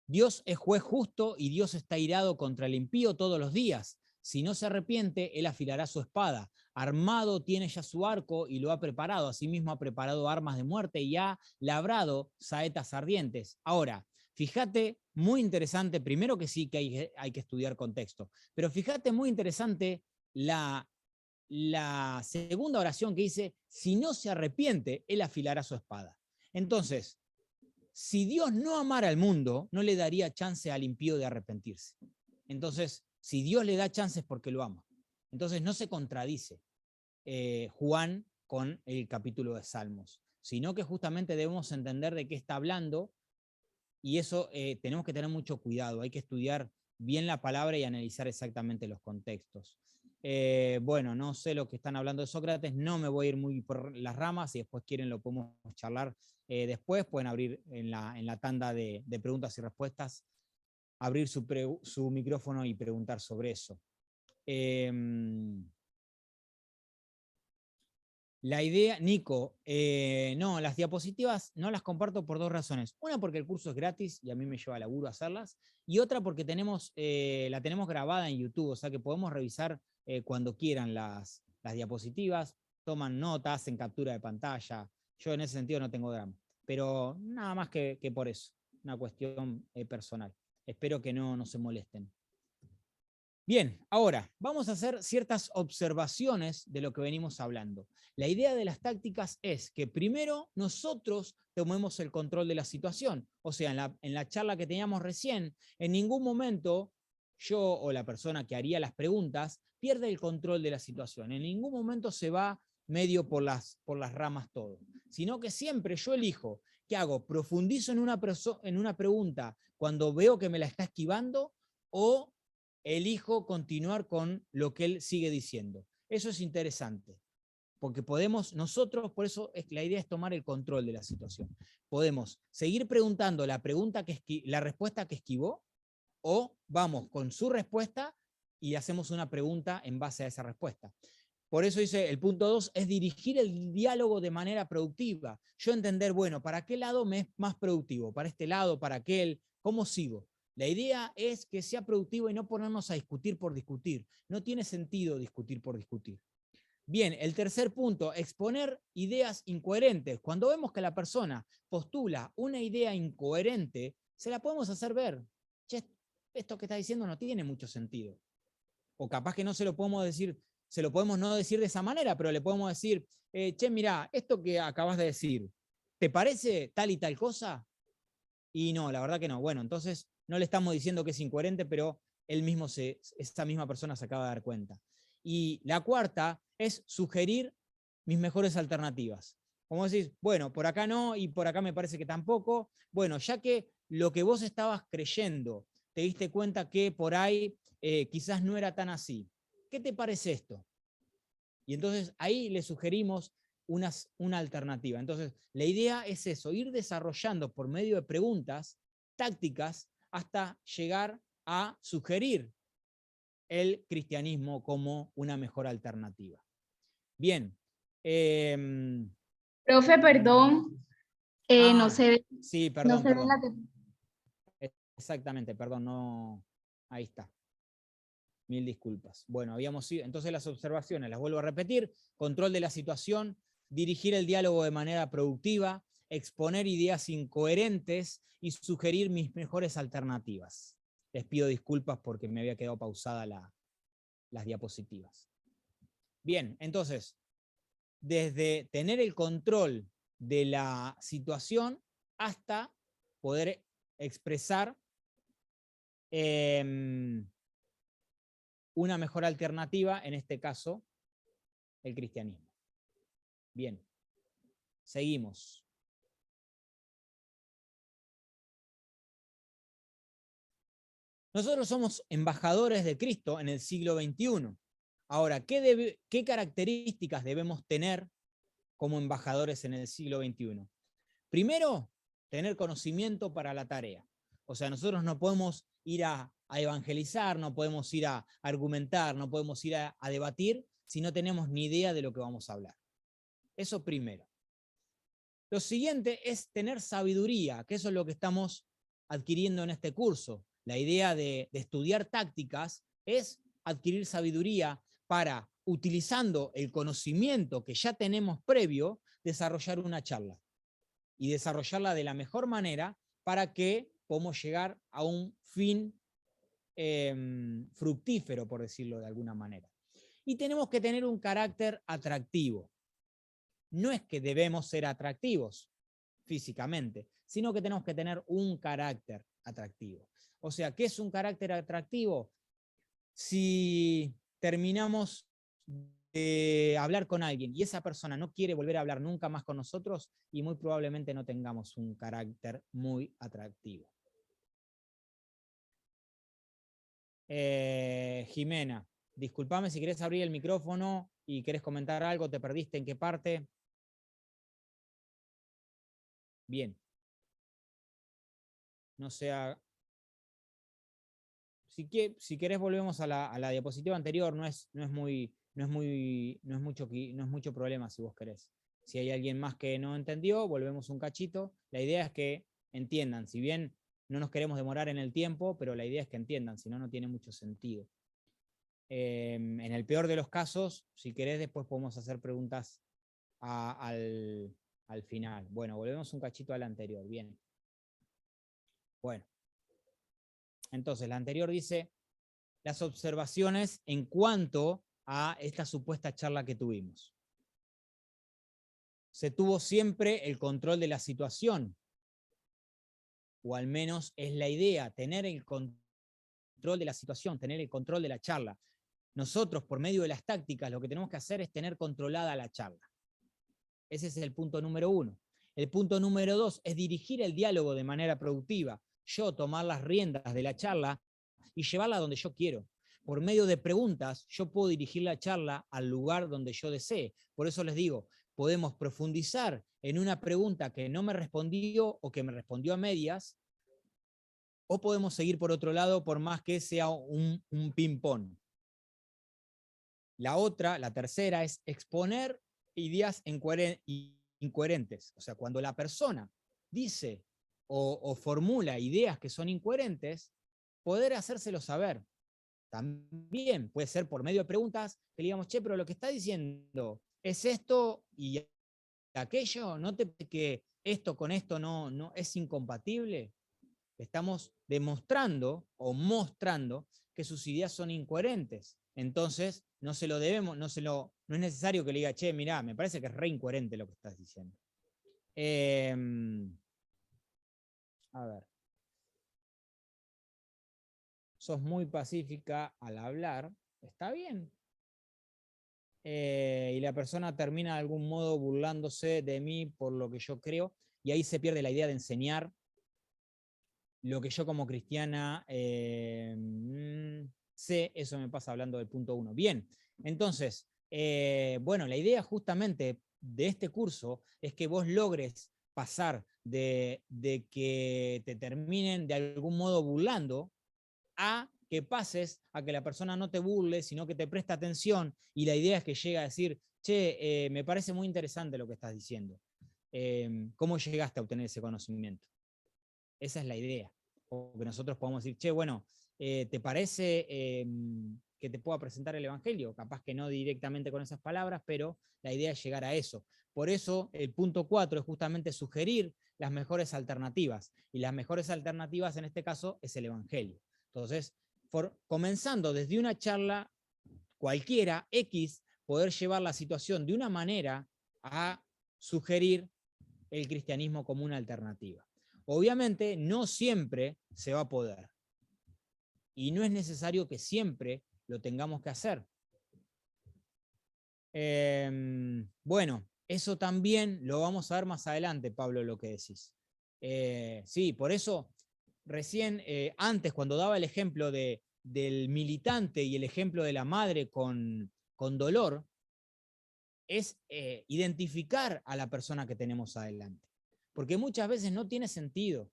Dios es juez justo y Dios está irado contra el impío todos los días. Si no se arrepiente, él afilará su espada. Armado tiene ya su arco y lo ha preparado. Asimismo ha preparado armas de muerte y ha labrado saetas ardientes. Ahora, fíjate, muy interesante, primero que sí que hay que estudiar contexto, pero fíjate muy interesante la segunda oración que dice, si no se arrepiente, él afilará su espada. Entonces, si Dios no amara al mundo, no le daría chance al impío de arrepentirse. Entonces, si Dios le da chances porque lo ama. Entonces, no se contradice Juan con el capítulo de Salmos, sino que justamente debemos entender de qué está hablando y eso tenemos que tener mucho cuidado. Hay que estudiar bien la palabra y analizar exactamente los contextos. Bueno, no sé lo que están hablando de Sócrates, no me voy a ir muy por las ramas, si después quieren lo podemos charlar después, pueden abrir en la tanda de preguntas y respuestas, abrir su micrófono y preguntar sobre eso. La idea, Nico, no, las diapositivas no las comparto por dos razones. Una, porque el curso es gratis y a mí me lleva laburo hacerlas. Y otra, porque la tenemos grabada en YouTube, o sea que podemos revisar cuando quieran las diapositivas, toman notas, hacen captura de pantalla. Yo en ese sentido no tengo drama. Pero nada más que por eso, una cuestión personal. Espero que no se molesten. Bien, ahora vamos a hacer ciertas observaciones de lo que venimos hablando. La idea de las tácticas es que primero nosotros tomemos el control de la situación. O sea, en la charla que teníamos recién, en ningún momento yo o la persona que haría las preguntas pierde el control de la situación. En ningún momento se va medio por las ramas todo. Sino que siempre yo elijo, ¿qué hago? ¿Profundizo en una pregunta cuando veo que me la está esquivando o elijo continuar con lo que él sigue diciendo? Eso es interesante, porque podemos nosotros, por eso la idea es tomar el control de la situación. Podemos seguir preguntando la respuesta que esquivó, o vamos con su respuesta y hacemos una pregunta en base a esa respuesta. Por eso dice, el punto 2 es dirigir el diálogo de manera productiva. Yo entender, bueno, ¿para qué lado me es más productivo? ¿Para este lado? ¿Para aquel? ¿Cómo sigo? La idea es que sea productivo y no ponernos a discutir por discutir. No tiene sentido discutir por discutir. Bien, el tercer punto, exponer ideas incoherentes. Cuando vemos que la persona postula una idea incoherente, se la podemos hacer ver. Che, esto que está diciendo no tiene mucho sentido. O capaz que no se lo podemos decir, se lo podemos no decir de esa manera, pero le podemos decir, che, mirá, esto que acabas de decir, ¿te parece tal y tal cosa? Y no, la verdad que no. Bueno, entonces no le estamos diciendo que es incoherente, pero esta misma persona se acaba de dar cuenta. Y la cuarta es sugerir mis mejores alternativas. Como decís, bueno, por acá no y por acá me parece que tampoco. Bueno, ya que lo que vos estabas creyendo, te diste cuenta que por ahí quizás no era tan así. ¿Qué te parece esto? Y entonces ahí le sugerimos una alternativa. Entonces, la idea es eso, ir desarrollando por medio de preguntas, tácticas, hasta llegar a sugerir el cristianismo como una mejor alternativa. Bien. Profe, perdón, no se ve, sí, no perdón, se ve perdón. Exactamente, perdón, no. Ahí está. Mil disculpas. Bueno, entonces las observaciones, las vuelvo a repetir: control de la situación, dirigir el diálogo de manera productiva, exponer ideas incoherentes y sugerir mis mejores alternativas. Les pido disculpas porque me había quedado pausada las diapositivas. Bien, entonces, desde tener el control de la situación hasta poder expresar una mejor alternativa, en este caso, el cristianismo. Bien, seguimos. Nosotros somos embajadores de Cristo en el siglo XXI. Ahora, ¿qué características debemos tener como embajadores en el siglo XXI? Primero, tener conocimiento para la tarea. O sea, nosotros no podemos ir a evangelizar, no podemos ir a argumentar, no podemos ir a debatir si no tenemos ni idea de lo que vamos a hablar. Eso primero. Lo siguiente es tener sabiduría, que eso es lo que estamos adquiriendo en este curso. La idea de estudiar tácticas es adquirir sabiduría para, utilizando el conocimiento que ya tenemos previo, desarrollar una charla. Y desarrollarla de la mejor manera para que podamos llegar a un fin fructífero, por decirlo de alguna manera. Y tenemos que tener un carácter atractivo. No es que debemos ser atractivos físicamente, sino que tenemos que tener un carácter atractivo. O sea, ¿qué es un carácter atractivo? Si terminamos de hablar con alguien y esa persona no quiere volver a hablar nunca más con nosotros, y muy probablemente no tengamos un carácter muy atractivo. Jimena, discúlpame si querés abrir el micrófono y querés comentar algo, ¿te perdiste en qué parte? Bien. No sea... Si querés volvemos a la diapositiva anterior, no es muy no es mucho problema si vos querés. Si hay alguien más que no entendió, volvemos un cachito. La idea es que entiendan, si bien no nos queremos demorar en el tiempo, pero la idea es que entiendan, si no, no tiene mucho sentido. En el peor de los casos, si querés, después podemos hacer preguntas al final. Bueno, volvemos un cachito al anterior, bien. Bueno, entonces la anterior dice las observaciones en cuanto a esta supuesta charla que tuvimos. Se tuvo siempre el control de la situación, o al menos es la idea, tener el control de la situación, tener el control de la charla. Nosotros, por medio de las tácticas, lo que tenemos que hacer es tener controlada la charla. Ese es el punto número 1. El punto número 2 es dirigir el diálogo de manera productiva. Yo tomar las riendas de la charla y llevarla donde yo quiero. Por medio de preguntas, yo puedo dirigir la charla al lugar donde yo desee. Por eso les digo, podemos profundizar en una pregunta que no me respondió o que me respondió a medias, o podemos seguir por otro lado, por más que sea un ping-pong. La tercera, es exponer ideas incoherentes. O sea, cuando la persona dice o formula ideas que son incoherentes, poder hacérselo saber. También puede ser por medio de preguntas que le digamos, che, pero lo que está diciendo es esto y aquello, ¿no te que esto con esto no es incompatible? Estamos demostrando o mostrando que sus ideas son incoherentes. Entonces, no es necesario que le diga, che, mirá, me parece que es re incoherente lo que estás diciendo. A ver. Sos muy pacífica al hablar, está bien. Y la persona termina de algún modo burlándose de mí por lo que yo creo, y ahí se pierde la idea de enseñar lo que yo como cristiana sé. Eso me pasa hablando del punto 1. Bien, entonces, bueno, la idea justamente de este curso es que vos logres pasar de que te terminen de algún modo burlando a que pases a que la persona no te burle, sino que te presta atención, y la idea es que llegue a decir, che, me parece muy interesante lo que estás diciendo. ¿Cómo llegaste a obtener ese conocimiento? Esa es la idea. O que nosotros podamos decir, che, bueno, ¿te parece que te pueda presentar el Evangelio? Capaz que no directamente con esas palabras, pero la idea es llegar a eso. Por eso el punto 4 es justamente sugerir las mejores alternativas. Y las mejores alternativas en este caso es el Evangelio. Entonces, comenzando desde una charla cualquiera, X, poder llevar la situación de una manera a sugerir el cristianismo como una alternativa. Obviamente, no siempre se va a poder. Y no es necesario que siempre lo tengamos que hacer. Bueno, eso también lo vamos a ver más adelante, Pablo, lo que decís. Sí, por eso, recién, antes, cuando daba el ejemplo del militante y el ejemplo de la madre con dolor, es identificar a la persona que tenemos adelante. Porque muchas veces no tiene sentido.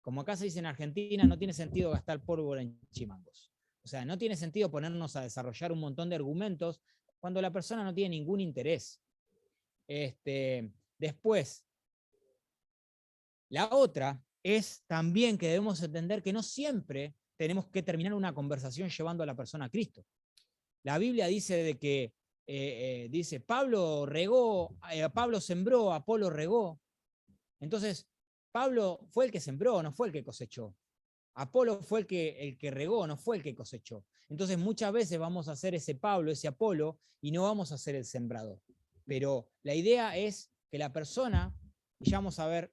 Como acá se dice en Argentina, no tiene sentido gastar pólvora en chimangos. O sea, no tiene sentido ponernos a desarrollar un montón de argumentos cuando la persona no tiene ningún interés. Después, la otra es también que debemos entender que no siempre tenemos que terminar una conversación llevando a la persona a Cristo. La Biblia dice de que dice, Pablo regó, Pablo sembró, Apolo regó. Entonces, Pablo fue el que sembró, no fue el que cosechó. Apolo fue el que regó, no fue el que cosechó. Entonces, muchas veces vamos a hacer ese Pablo, ese Apolo, y no vamos a ser el sembrador. Pero la idea es que la persona, y ya vamos a ver,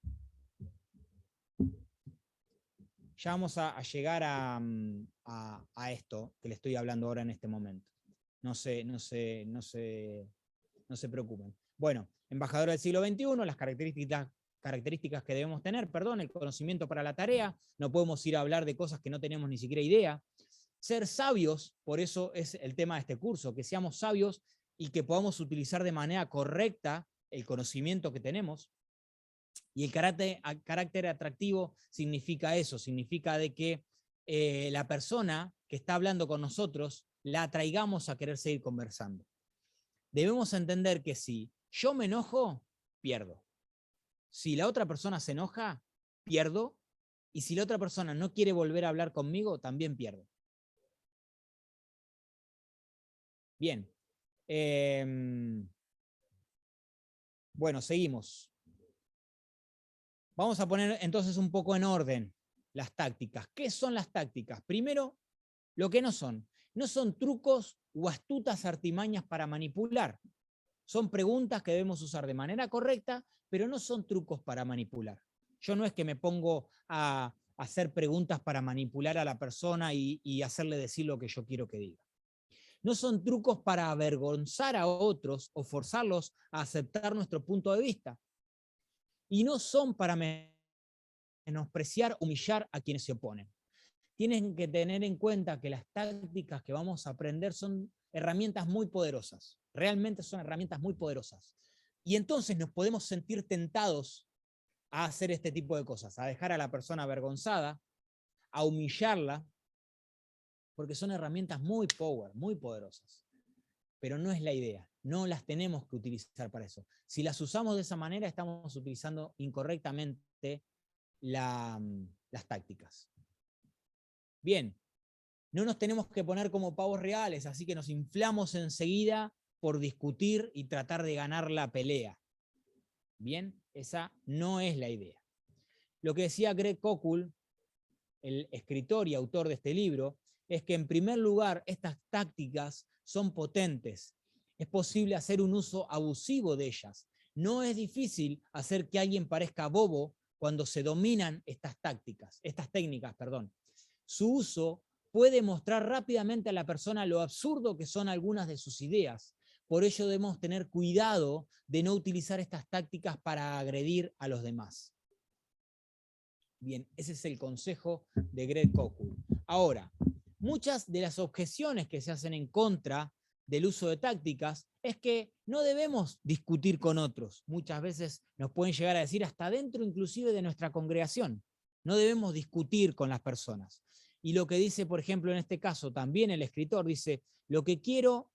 ya vamos a llegar a esto que le estoy hablando ahora en este momento. No se preocupen. Bueno, embajador del siglo XXI, las características que debemos tener, el conocimiento para la tarea, no podemos ir a hablar de cosas que no tenemos ni siquiera idea. Ser sabios, por eso es el tema de este curso, que seamos sabios y que podamos utilizar de manera correcta el conocimiento que tenemos. Y el carácter atractivo significa eso, significa de que la persona que está hablando con nosotros la atraigamos a querer seguir conversando. Debemos entender que si yo me enojo, pierdo. Si la otra persona se enoja, pierdo. Y si la otra persona no quiere volver a hablar conmigo, también pierdo. Bien. Bueno, seguimos. Vamos a poner entonces un poco en orden las tácticas. ¿Qué son las tácticas? Primero, lo que no son. No son trucos o astutas artimañas para manipular. Son preguntas que debemos usar de manera correcta, pero no son trucos para manipular. Yo no es que me pongo a hacer preguntas para manipular a la persona y hacerle decir lo que yo quiero que diga. No son trucos para avergonzar a otros o forzarlos a aceptar nuestro punto de vista. Y no son para menospreciar, humillar a quienes se oponen. Tienen que tener en cuenta que las tácticas que vamos a aprender son herramientas muy poderosas. Realmente son herramientas muy poderosas. Y entonces nos podemos sentir tentados a hacer este tipo de cosas, a dejar a la persona avergonzada, a humillarla, porque son herramientas muy poderosas. Pero no es la idea, no las tenemos que utilizar para eso. Si las usamos de esa manera, estamos utilizando incorrectamente las tácticas. Bien, no nos tenemos que poner como pavos reales, así que nos inflamos enseguida por discutir y tratar de ganar la pelea. Bien, esa no es la idea. Lo que decía Greg Koukl, el escritor y autor de este libro, es que en primer lugar estas tácticas son potentes. Es posible hacer un uso abusivo de ellas. No es difícil hacer que alguien parezca bobo cuando se dominan estas técnicas. Su uso puede mostrar rápidamente a la persona lo absurdo que son algunas de sus ideas. Por ello debemos tener cuidado de no utilizar estas tácticas para agredir a los demás. Bien, ese es el consejo de Greg Koukl. Ahora, muchas de las objeciones que se hacen en contra del uso de tácticas es que no debemos discutir con otros. Muchas veces nos pueden llegar a decir hasta dentro inclusive de nuestra congregación. No debemos discutir con las personas. Y lo que dice, por ejemplo, en este caso, también el escritor dice, lo que quiero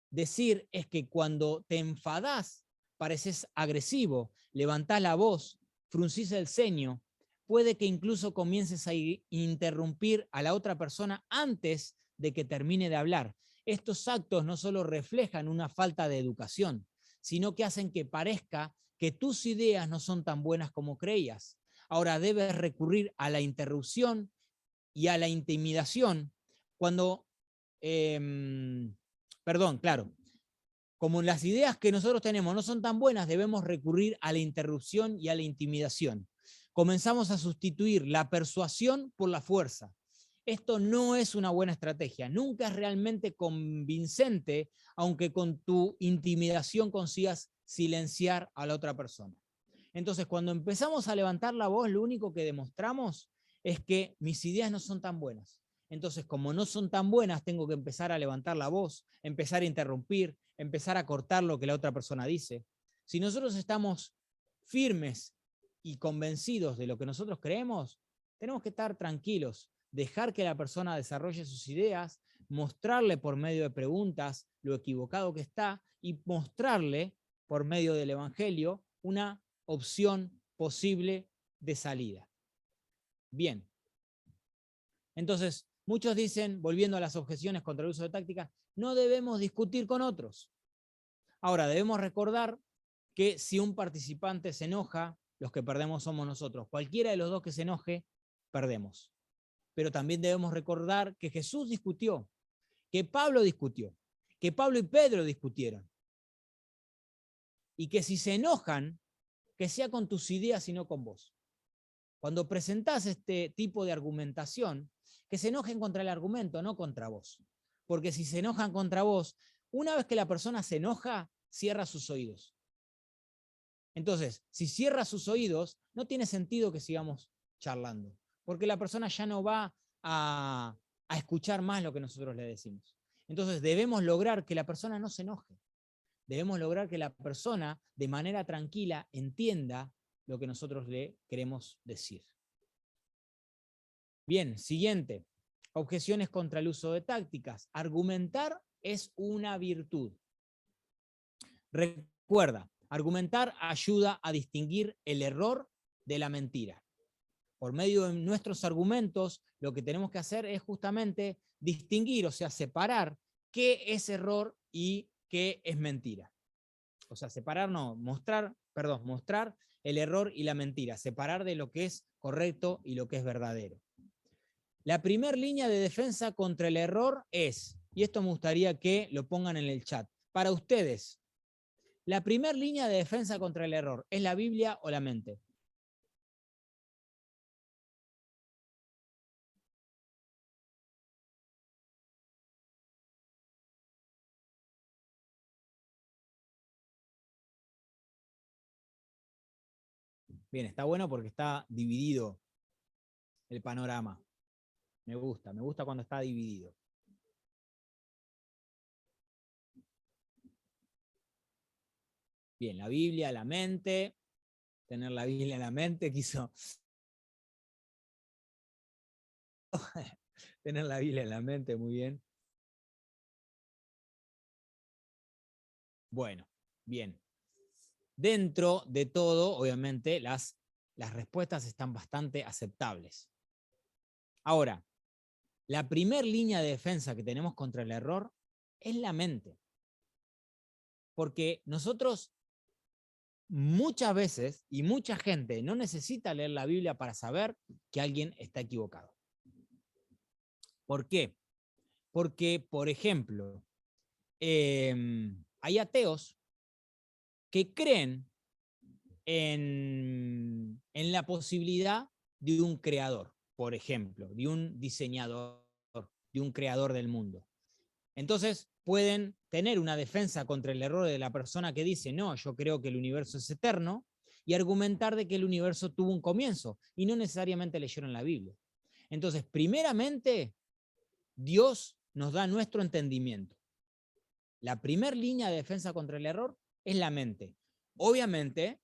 decir es que cuando te enfadás, pareces agresivo, levantás la voz, fruncís el ceño, puede que incluso comiences a interrumpir a la otra persona antes de que termine de hablar. Estos actos no solo reflejan una falta de educación, sino que hacen que parezca que tus ideas no son tan buenas como creías. Ahora debes recurrir a la interrupción y a la intimidación cuando, como las ideas que nosotros tenemos no son tan buenas, debemos recurrir a la interrupción y a la intimidación. Comenzamos a sustituir la persuasión por la fuerza. Esto no es una buena estrategia, nunca es realmente convincente, aunque con tu intimidación consigas silenciar a la otra persona. Entonces, cuando empezamos a levantar la voz, lo único que demostramos es que mis ideas no son tan buenas. Entonces, como no son tan buenas, tengo que empezar a levantar la voz, empezar a interrumpir, empezar a cortar lo que la otra persona dice. Si nosotros estamos firmes y convencidos de lo que nosotros creemos, tenemos que estar tranquilos, dejar que la persona desarrolle sus ideas, mostrarle por medio de preguntas lo equivocado que está y mostrarle por medio del Evangelio una opción posible de salida. Bien. Entonces, muchos dicen, volviendo a las objeciones contra el uso de tácticas, no debemos discutir con otros. Ahora, debemos recordar que si un participante se enoja, los que perdemos somos nosotros. Cualquiera de los dos que se enoje, perdemos. Pero también debemos recordar que Jesús discutió, que Pablo discutió, que Pablo y Pedro discutieron. Y que si se enojan, que sea con tus ideas y no con vos. Cuando presentás este tipo de argumentación, que se enojen contra el argumento, no contra vos. Porque si se enojan contra vos, una vez que la persona se enoja, cierra sus oídos. Entonces, si cierra sus oídos, no tiene sentido que sigamos charlando, porque la persona ya no va a escuchar más lo que nosotros le decimos. Entonces, debemos lograr que la persona no se enoje. Debemos lograr que la persona, de manera tranquila, entienda lo que nosotros le queremos decir. Bien, siguiente. Objeciones contra el uso de tácticas. Argumentar es una virtud. Recuerda, argumentar ayuda a distinguir el error de la mentira. Por medio de nuestros argumentos, lo que tenemos que hacer es justamente distinguir, o sea, separar qué es error y qué es mentira. O sea, separar, no, mostrar el error y la mentira, separar de lo que es correcto y lo que es verdadero. La primera línea de defensa contra el error es, y esto me gustaría que lo pongan en el chat, para ustedes, la primera línea de defensa contra el error, ¿es la Biblia o la mente? Bien, está bueno porque está dividido el panorama. Me gusta cuando está dividido. Bien, la Biblia, la mente, tener la Biblia en la mente, quiso tener la Biblia en la mente, muy bien. Bueno, bien. Dentro de todo, obviamente, las respuestas están bastante aceptables. Ahora, la primera línea de defensa que tenemos contra el error es la mente. Porque nosotros muchas veces y mucha gente no necesita leer la Biblia para saber que alguien está equivocado. ¿Por qué? Porque, por ejemplo, hay ateos que creen en la posibilidad de un creador, por ejemplo, de un diseñador, de un creador del mundo. Entonces pueden tener una defensa contra el error de la persona que dice, no, yo creo que el universo es eterno, y argumentar de que el universo tuvo un comienzo, y no necesariamente leyeron la Biblia. Entonces, primeramente, Dios nos da nuestro entendimiento. La primera línea de defensa contra el error es la mente. Obviamente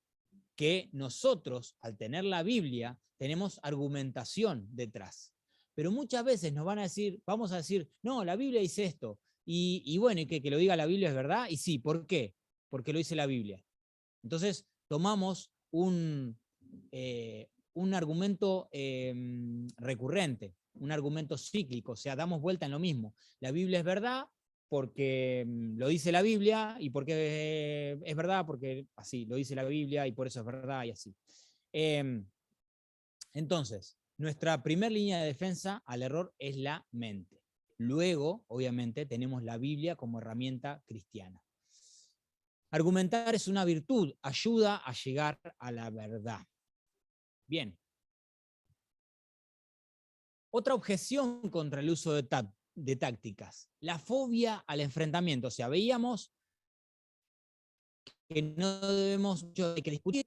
que nosotros, al tener la Biblia, tenemos argumentación detrás. Pero muchas veces nos van a decir, vamos a decir, no, la Biblia dice esto. Y bueno, y que lo diga la Biblia es verdad. Y sí, ¿por qué? Porque lo dice la Biblia. Entonces, tomamos un argumento recurrente, un argumento cíclico, o sea, damos vuelta en lo mismo. La Biblia es verdad porque lo dice la Biblia, y porque es verdad porque así, lo dice la Biblia y por eso es verdad y así. Entonces, nuestra primera línea de defensa al error es la mente. Luego, obviamente, tenemos la Biblia como herramienta cristiana. Argumentar es una virtud, ayuda a llegar a la verdad. Bien. Otra objeción contra el uso de tácticas, la fobia al enfrentamiento. O sea, veíamos que no debemos hay que discutir,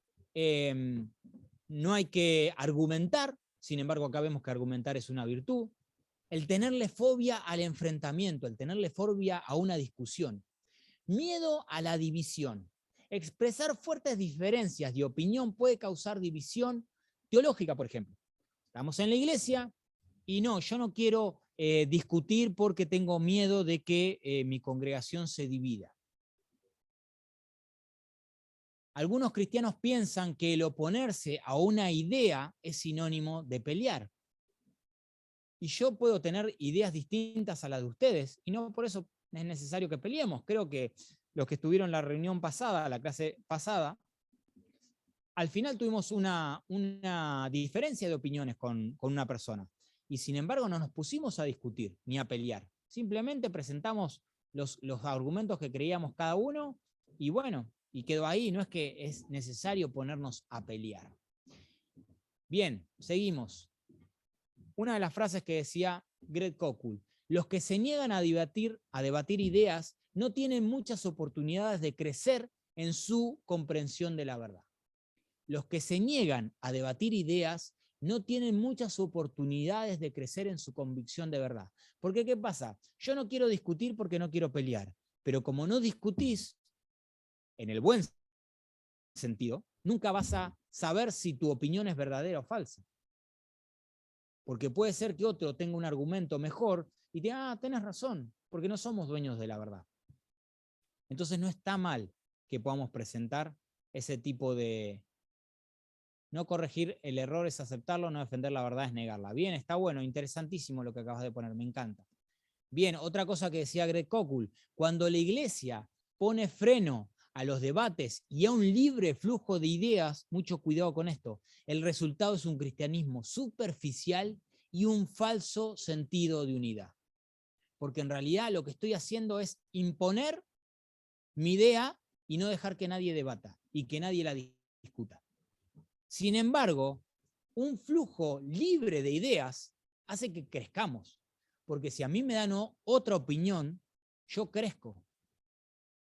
no hay que argumentar, sin embargo acá vemos que argumentar es una virtud. El tenerle fobia al enfrentamiento, el tenerle fobia a una discusión. Miedo a la división. Expresar fuertes diferencias de opinión puede causar división teológica, por ejemplo. Estamos en la iglesia y no, yo no quiero discutir porque tengo miedo de que mi congregación se divida. Algunos cristianos piensan que el oponerse a una idea es sinónimo de pelear. Y yo puedo tener ideas distintas a las de ustedes, y no por eso es necesario que peleemos. Creo que los que estuvieron en la reunión pasada, la clase pasada, al final tuvimos una diferencia de opiniones con una persona. Y sin embargo no nos pusimos a discutir ni a pelear. Simplemente presentamos los argumentos que creíamos cada uno, y bueno, y quedó ahí. No es que es necesario ponernos a pelear. Bien, seguimos. Una de las frases que decía Greg Koukl: los que se niegan a debatir ideas no tienen muchas oportunidades de crecer en su comprensión de la verdad. Los que se niegan a debatir ideas no tienen muchas oportunidades de crecer en su convicción de verdad. Porque, ¿qué pasa? Yo no quiero discutir porque no quiero pelear, pero como no discutís, en el buen sentido, nunca vas a saber si tu opinión es verdadera o falsa. Porque puede ser que otro tenga un argumento mejor y te diga, tenés razón, porque no somos dueños de la verdad. Entonces no está mal que podamos presentar ese tipo de... No corregir el error es aceptarlo, no defender la verdad es negarla. Bien, está bueno, interesantísimo lo que acabas de poner, me encanta. Bien, otra cosa que decía Greg Koukl, cuando la iglesia pone freno a los debates y a un libre flujo de ideas, mucho cuidado con esto, el resultado es un cristianismo superficial y un falso sentido de unidad. Porque en realidad lo que estoy haciendo es imponer mi idea y no dejar que nadie debata y que nadie la discuta. Sin embargo, un flujo libre de ideas hace que crezcamos. Porque si a mí me dan otra opinión, yo crezco.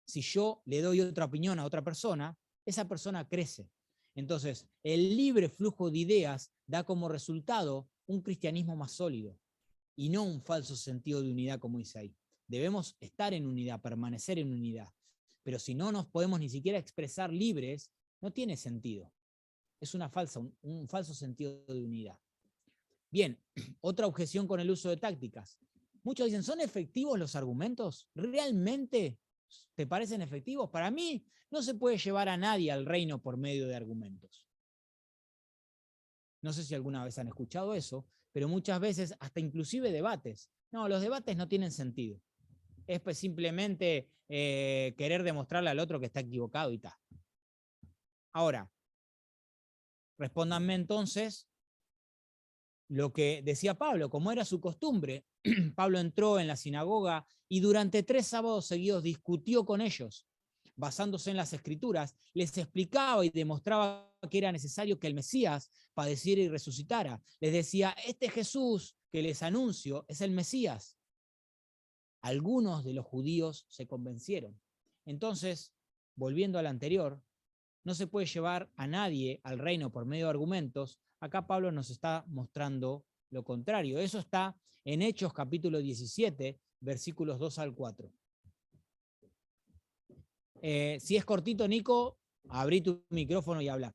Si yo le doy otra opinión a otra persona, esa persona crece. Entonces, el libre flujo de ideas da como resultado un cristianismo más sólido y no un falso sentido de unidad, como dice ahí. Debemos estar en unidad, permanecer en unidad. Pero si no nos podemos ni siquiera expresar libres, no tiene sentido. Es un falso sentido de unidad. Bien, otra objeción con el uso de tácticas. Muchos dicen, ¿son efectivos los argumentos? ¿Realmente te parecen efectivos? Para mí, no se puede llevar a nadie al reino por medio de argumentos. No sé si alguna vez han escuchado eso, pero muchas veces, hasta inclusive debates. No, los debates no tienen sentido. Es pues simplemente querer demostrarle al otro que está equivocado y está. Ahora, respóndanme entonces lo que decía Pablo, como era su costumbre. Pablo entró en la sinagoga y durante 3 sábados seguidos discutió con ellos, basándose en las escrituras, les explicaba y demostraba que era necesario que el Mesías padeciera y resucitara. Les decía, este Jesús que les anuncio es el Mesías. Algunos de los judíos se convencieron. Entonces, volviendo al anterior, no se puede llevar a nadie al reino por medio de argumentos. Acá Pablo nos está mostrando lo contrario. Eso está en Hechos capítulo 17, versículos 2 al 4. Si es cortito, Nico, abrí tu micrófono y habla.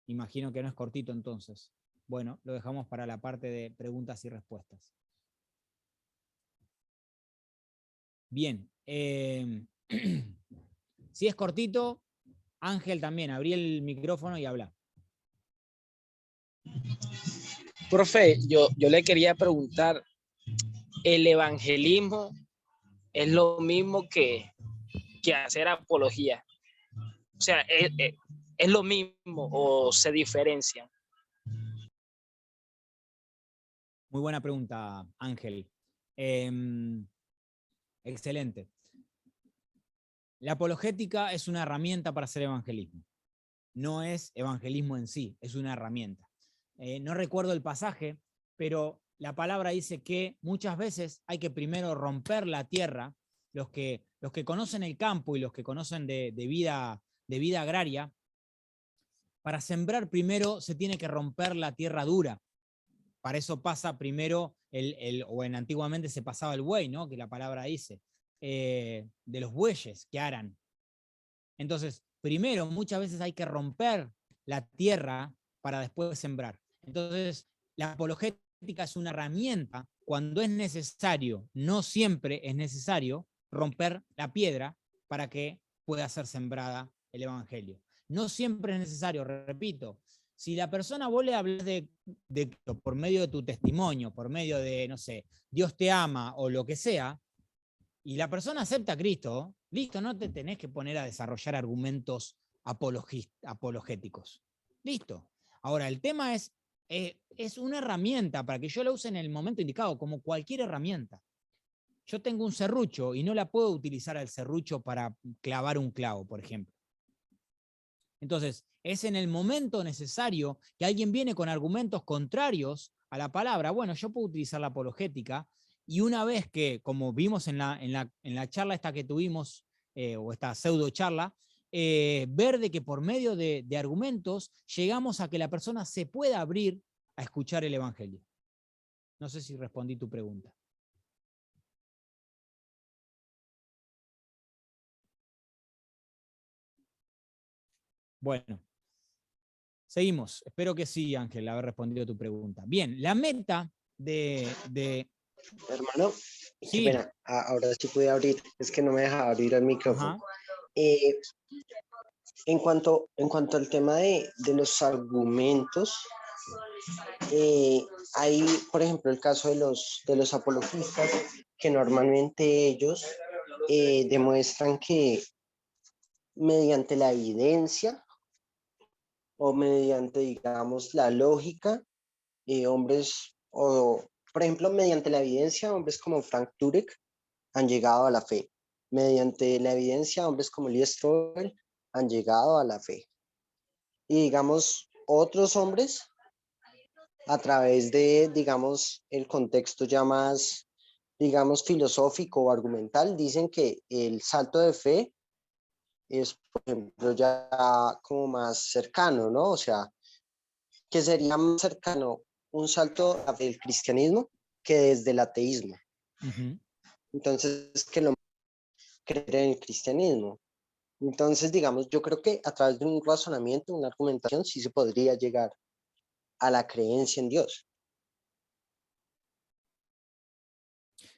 Imagino que no es cortito entonces. Bueno, lo dejamos para la parte de preguntas y respuestas. Bien. Si es cortito, Ángel también, abrí el micrófono y habla. Profe, yo le quería preguntar, ¿el evangelismo es lo mismo que hacer apología? O sea, ¿es lo mismo o se diferencian? Muy buena pregunta, Ángel. Excelente. La apologética es una herramienta para hacer evangelismo. No es evangelismo en sí, es una herramienta. No recuerdo el pasaje, pero la palabra dice que muchas veces hay que primero romper la tierra. Los que conocen el campo y los que conocen de vida agraria, para sembrar primero se tiene que romper la tierra dura. Para eso pasa primero, o antiguamente se pasaba el buey, ¿no? Que la palabra dice, de los bueyes que aran. Entonces, primero muchas veces hay que romper la tierra para después sembrar. Entonces, la apologética es una herramienta cuando es necesario, no siempre es necesario, romper la piedra para que pueda ser sembrada el evangelio. No siempre es necesario, repito. Si la persona vos le hablas de por medio de tu testimonio, por medio de, no sé, Dios te ama o lo que sea, y la persona acepta a Cristo, listo, no te tenés que poner a desarrollar argumentos apologéticos. Listo. Ahora, el tema es una herramienta para que yo la use en el momento indicado, como cualquier herramienta. Yo tengo un serrucho y no la puedo utilizar al serrucho para clavar un clavo, por ejemplo. Entonces, es en el momento necesario que alguien viene con argumentos contrarios a la palabra. Bueno, yo puedo utilizar la apologética y una vez que, como vimos en la charla esta que tuvimos, o esta pseudo charla, ver de que por medio de argumentos llegamos a que la persona se pueda abrir a escuchar el evangelio. No sé si respondí tu pregunta. Bueno, seguimos. Espero que sí, Ángel, haber respondido tu pregunta. Bien, la meta de Hermano, qué sí, pena, ahora sí pude abrir, es que no me dejaba abrir el micrófono. ajá, Eh, en cuanto al tema de los argumentos, hay, por ejemplo, el caso de los apologistas, que normalmente ellos demuestran que mediante la evidencia o mediante, digamos, la lógica, hombres, o por ejemplo, mediante la evidencia, hombres como Frank Turek han llegado a la fe. Mediante la evidencia, hombres como Lee Strobel han llegado a la fe. Y digamos, otros hombres, a través de, digamos, el contexto ya más, digamos, filosófico o argumental, dicen que el salto de fe es, por ejemplo, ya como más cercano, ¿no? O sea, que sería más cercano un salto del cristianismo que desde el ateísmo. ujú. Entonces, que lo creer en el cristianismo. Entonces, digamos, yo creo que a través de un razonamiento, una argumentación, sí se podría llegar a la creencia en Dios.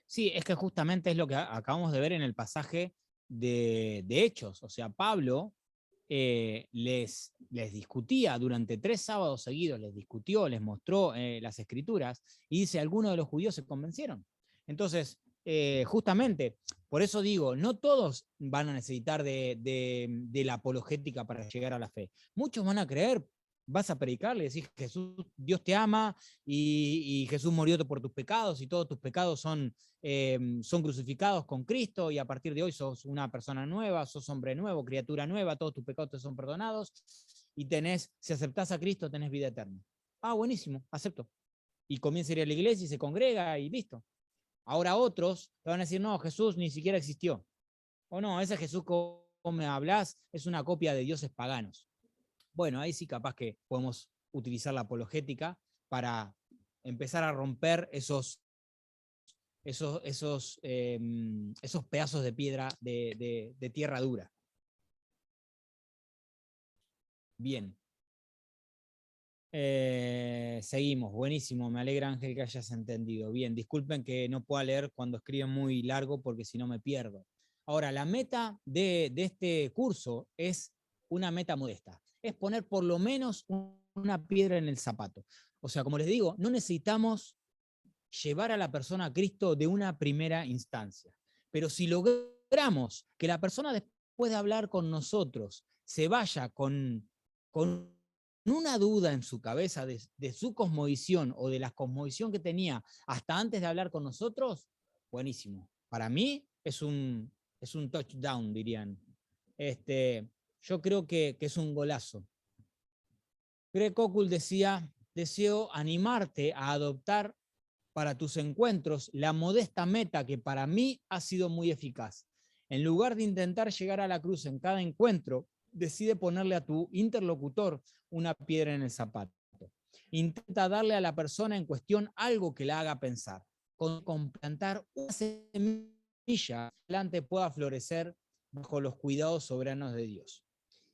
Sí, es que justamente es lo que acabamos de ver en el pasaje de Hechos. O sea, Pablo les discutía durante 3 sábados seguidos, les discutió, les mostró las escrituras, y dice, algunos de los judíos se convencieron. Entonces, justamente, por eso digo, no todos van a necesitar de la apologética para llegar a la fe. Muchos van a creer, vas a predicarle, decís, Jesús, Dios te ama, y Jesús murió por tus pecados, y todos tus pecados son crucificados con Cristo, y a partir de hoy sos una persona nueva, sos hombre nuevo, criatura nueva, todos tus pecados te son perdonados, y si aceptás a Cristo, tenés vida eterna. Ah, buenísimo, acepto. Y comienza a ir a la iglesia y se congrega y listo. Ahora otros te van a decir, no, Jesús ni siquiera existió. O no, ese Jesús que me hablás es una copia de dioses paganos. Bueno, ahí sí capaz que podemos utilizar la apologética para empezar a romper esos pedazos de piedra de tierra dura. Bien. Seguimos, buenísimo, me alegra, Ángel, que hayas entendido. Bien, disculpen que no pueda leer cuando escriben muy largo porque si no me pierdo. Ahora, la meta de este curso es una meta modesta, es poner por lo menos una piedra en el zapato. O sea, como les digo, no necesitamos llevar a la persona a Cristo de una primera instancia, pero si logramos que la persona, después de hablar con nosotros, se vaya con una duda en su cabeza de su cosmovisión o de la cosmovisión que tenía hasta antes de hablar con nosotros, buenísimo. Para mí es un touchdown, dirían. Yo creo que es un golazo. Greg Koukl decía, deseo animarte a adoptar para tus encuentros la modesta meta que para mí ha sido muy eficaz. En lugar de intentar llegar a la cruz en cada encuentro, decide ponerle a tu interlocutor una piedra en el zapato. Intenta darle a la persona en cuestión algo que la haga pensar. Con plantar una semilla, adelante pueda florecer bajo los cuidados soberanos de Dios.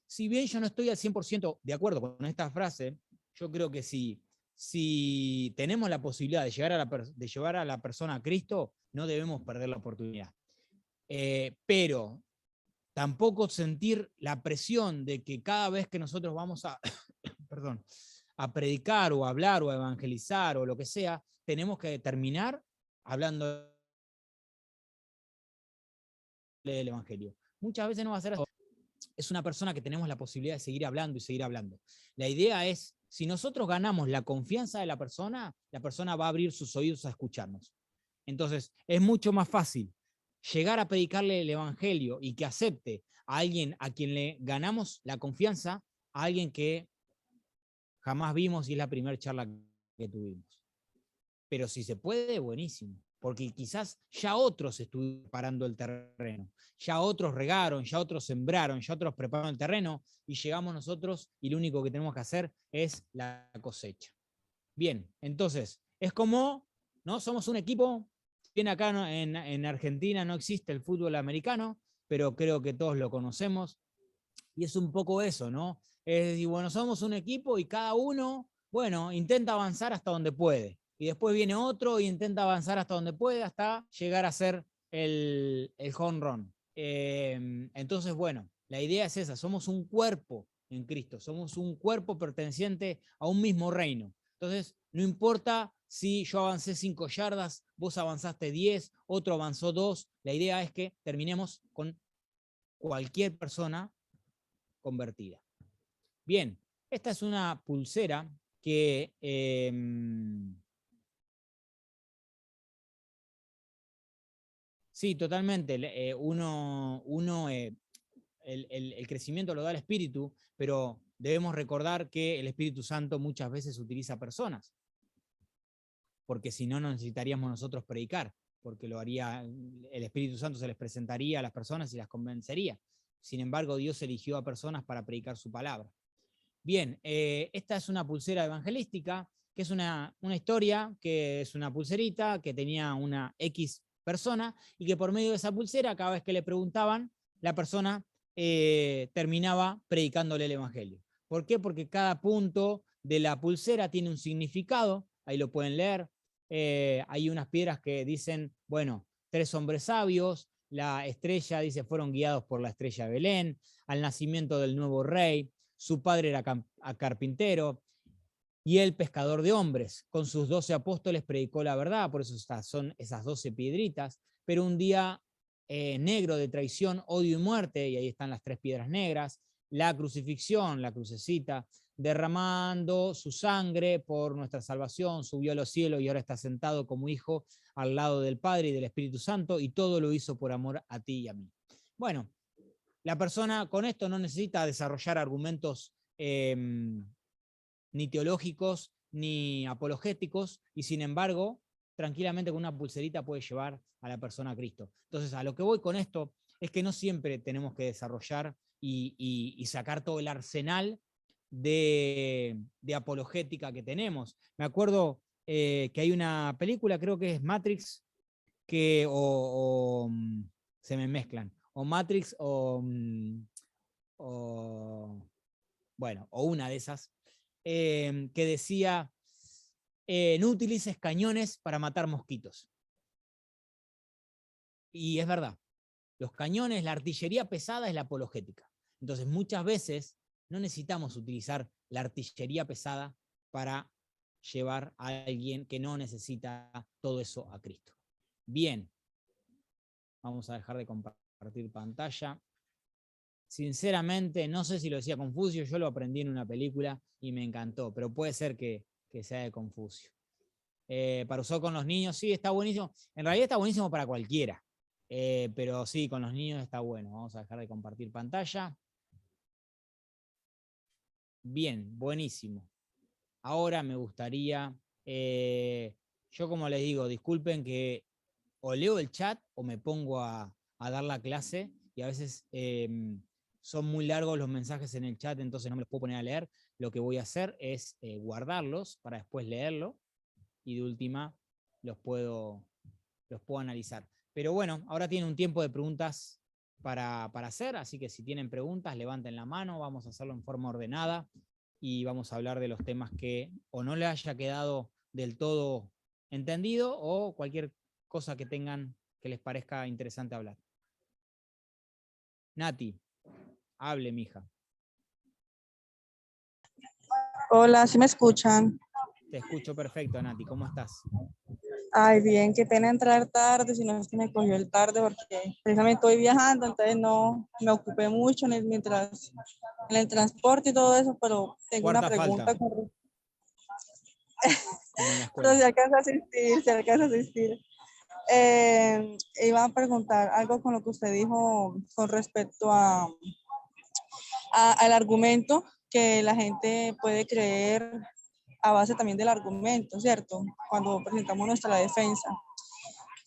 Si bien yo no estoy al 100% de acuerdo con esta frase, yo creo que si tenemos la posibilidad de llevar a la persona a Cristo, no debemos perder la oportunidad. Pero tampoco sentir la presión de que cada vez que nosotros vamos perdón, a predicar o a hablar o a evangelizar o lo que sea, tenemos que terminar hablando del Evangelio. Muchas veces no va a ser así. Es una persona que tenemos la posibilidad de seguir hablando y seguir hablando. La idea es, si nosotros ganamos la confianza de la persona va a abrir sus oídos a escucharnos. Entonces, es mucho más fácil llegar a predicarle el Evangelio y que acepte a alguien a quien le ganamos la confianza, a alguien que jamás vimos y es la primera charla que tuvimos. Pero si se puede, buenísimo, porque quizás ya otros estuvieron preparando el terreno, ya otros regaron, ya otros sembraron, ya otros prepararon el terreno, y llegamos nosotros y lo único que tenemos que hacer es la cosecha. Bien, entonces, es como, ¿no? Somos un equipo, bien acá en Argentina no existe el fútbol americano, pero creo que todos lo conocemos. Y es un poco eso, ¿no? Es decir, bueno, somos un equipo y cada uno, bueno, intenta avanzar hasta donde puede. Y después viene otro e intenta avanzar hasta donde puede hasta llegar a ser el home run. Entonces, bueno, la idea es esa, somos un cuerpo en Cristo, somos un cuerpo perteneciente a un mismo reino. Entonces, no importa si yo avancé 5 yardas, vos avanzaste 10, otro avanzó 2, la idea es que terminemos con cualquier persona convertida. Bien, esta es una pulsera que sí, totalmente. El crecimiento lo da el Espíritu, pero debemos recordar que el Espíritu Santo muchas veces utiliza personas, porque si no, no necesitaríamos nosotros predicar, porque lo haría, el Espíritu Santo se les presentaría a las personas y las convencería. Sin embargo, Dios eligió a personas para predicar su palabra. Bien, esta es una pulsera evangelística, que es una historia, que es una pulserita que tenía una X persona y que por medio de esa pulsera, cada vez que le preguntaban, la persona terminaba predicándole el evangelio. ¿Por qué? Porque cada punto de la pulsera tiene un significado, ahí lo pueden leer. Hay unas piedras que dicen, bueno, 3 hombres sabios, la estrella dice fueron guiados por la estrella de Belén, al nacimiento del nuevo rey, su padre era carpintero y él pescador de hombres. Con sus 12 apóstoles predicó la verdad, por eso son esas 12 piedritas, pero un día negro de traición, odio y muerte, y ahí están las 3 piedras negras, la crucifixión, la crucecita, derramando su sangre por nuestra salvación, subió a los cielos y ahora está sentado como hijo al lado del Padre y del Espíritu Santo, y todo lo hizo por amor a ti y a mí. Bueno, la persona con esto no necesita desarrollar argumentos ni teológicos ni apologéticos, y sin embargo, tranquilamente con una pulserita puede llevar a la persona a Cristo. Entonces, a lo que voy con esto es que no siempre tenemos que desarrollar y sacar todo el arsenal de apologética que tenemos. Me acuerdo que hay una película, creo que es Matrix, que se me mezclan, o Matrix o bueno, o una de esas, que decía, no utilices cañones para matar mosquitos. Y es verdad, los cañones, la artillería pesada es la apologética. Entonces muchas veces no necesitamos utilizar la artillería pesada para llevar a alguien que no necesita todo eso a Cristo. Bien, vamos a dejar de compartir pantalla. Sinceramente, no sé si lo decía Confucio, yo lo aprendí en una película y me encantó, pero puede ser que sea de Confucio. Para usar con los niños, sí, está buenísimo. En realidad está buenísimo para cualquiera, pero sí, con los niños está bueno. Vamos a dejar de compartir pantalla. Bien, buenísimo. Ahora me gustaría, yo como les digo, disculpen que o leo el chat o me pongo a dar la clase y a veces son muy largos los mensajes en el chat, entonces no me los puedo poner a leer. Lo que voy a hacer es guardarlos para después leerlo y de última los puedo analizar. Pero bueno, ahora tienen un tiempo de preguntas para hacer, así que si tienen preguntas, levanten la mano, vamos a hacerlo en forma ordenada y vamos a hablar de los temas que o no les haya quedado del todo entendido o cualquier cosa que tengan que les parezca interesante hablar. Nati, hable, mija. Hola, ¿sí me escuchan? Te escucho perfecto, Nati. ¿Cómo estás? Ay, bien, qué pena entrar tarde, si no es que me cogió el tarde porque precisamente estoy viajando, entonces no me ocupé mucho mientras en el transporte y todo eso, pero tengo una pregunta. Como en la Pero escuela. si alcanza a asistir. Iba a preguntar algo con lo que usted dijo con respecto al argumento que la gente puede creer a base también del argumento, ¿cierto? Cuando presentamos nuestra defensa.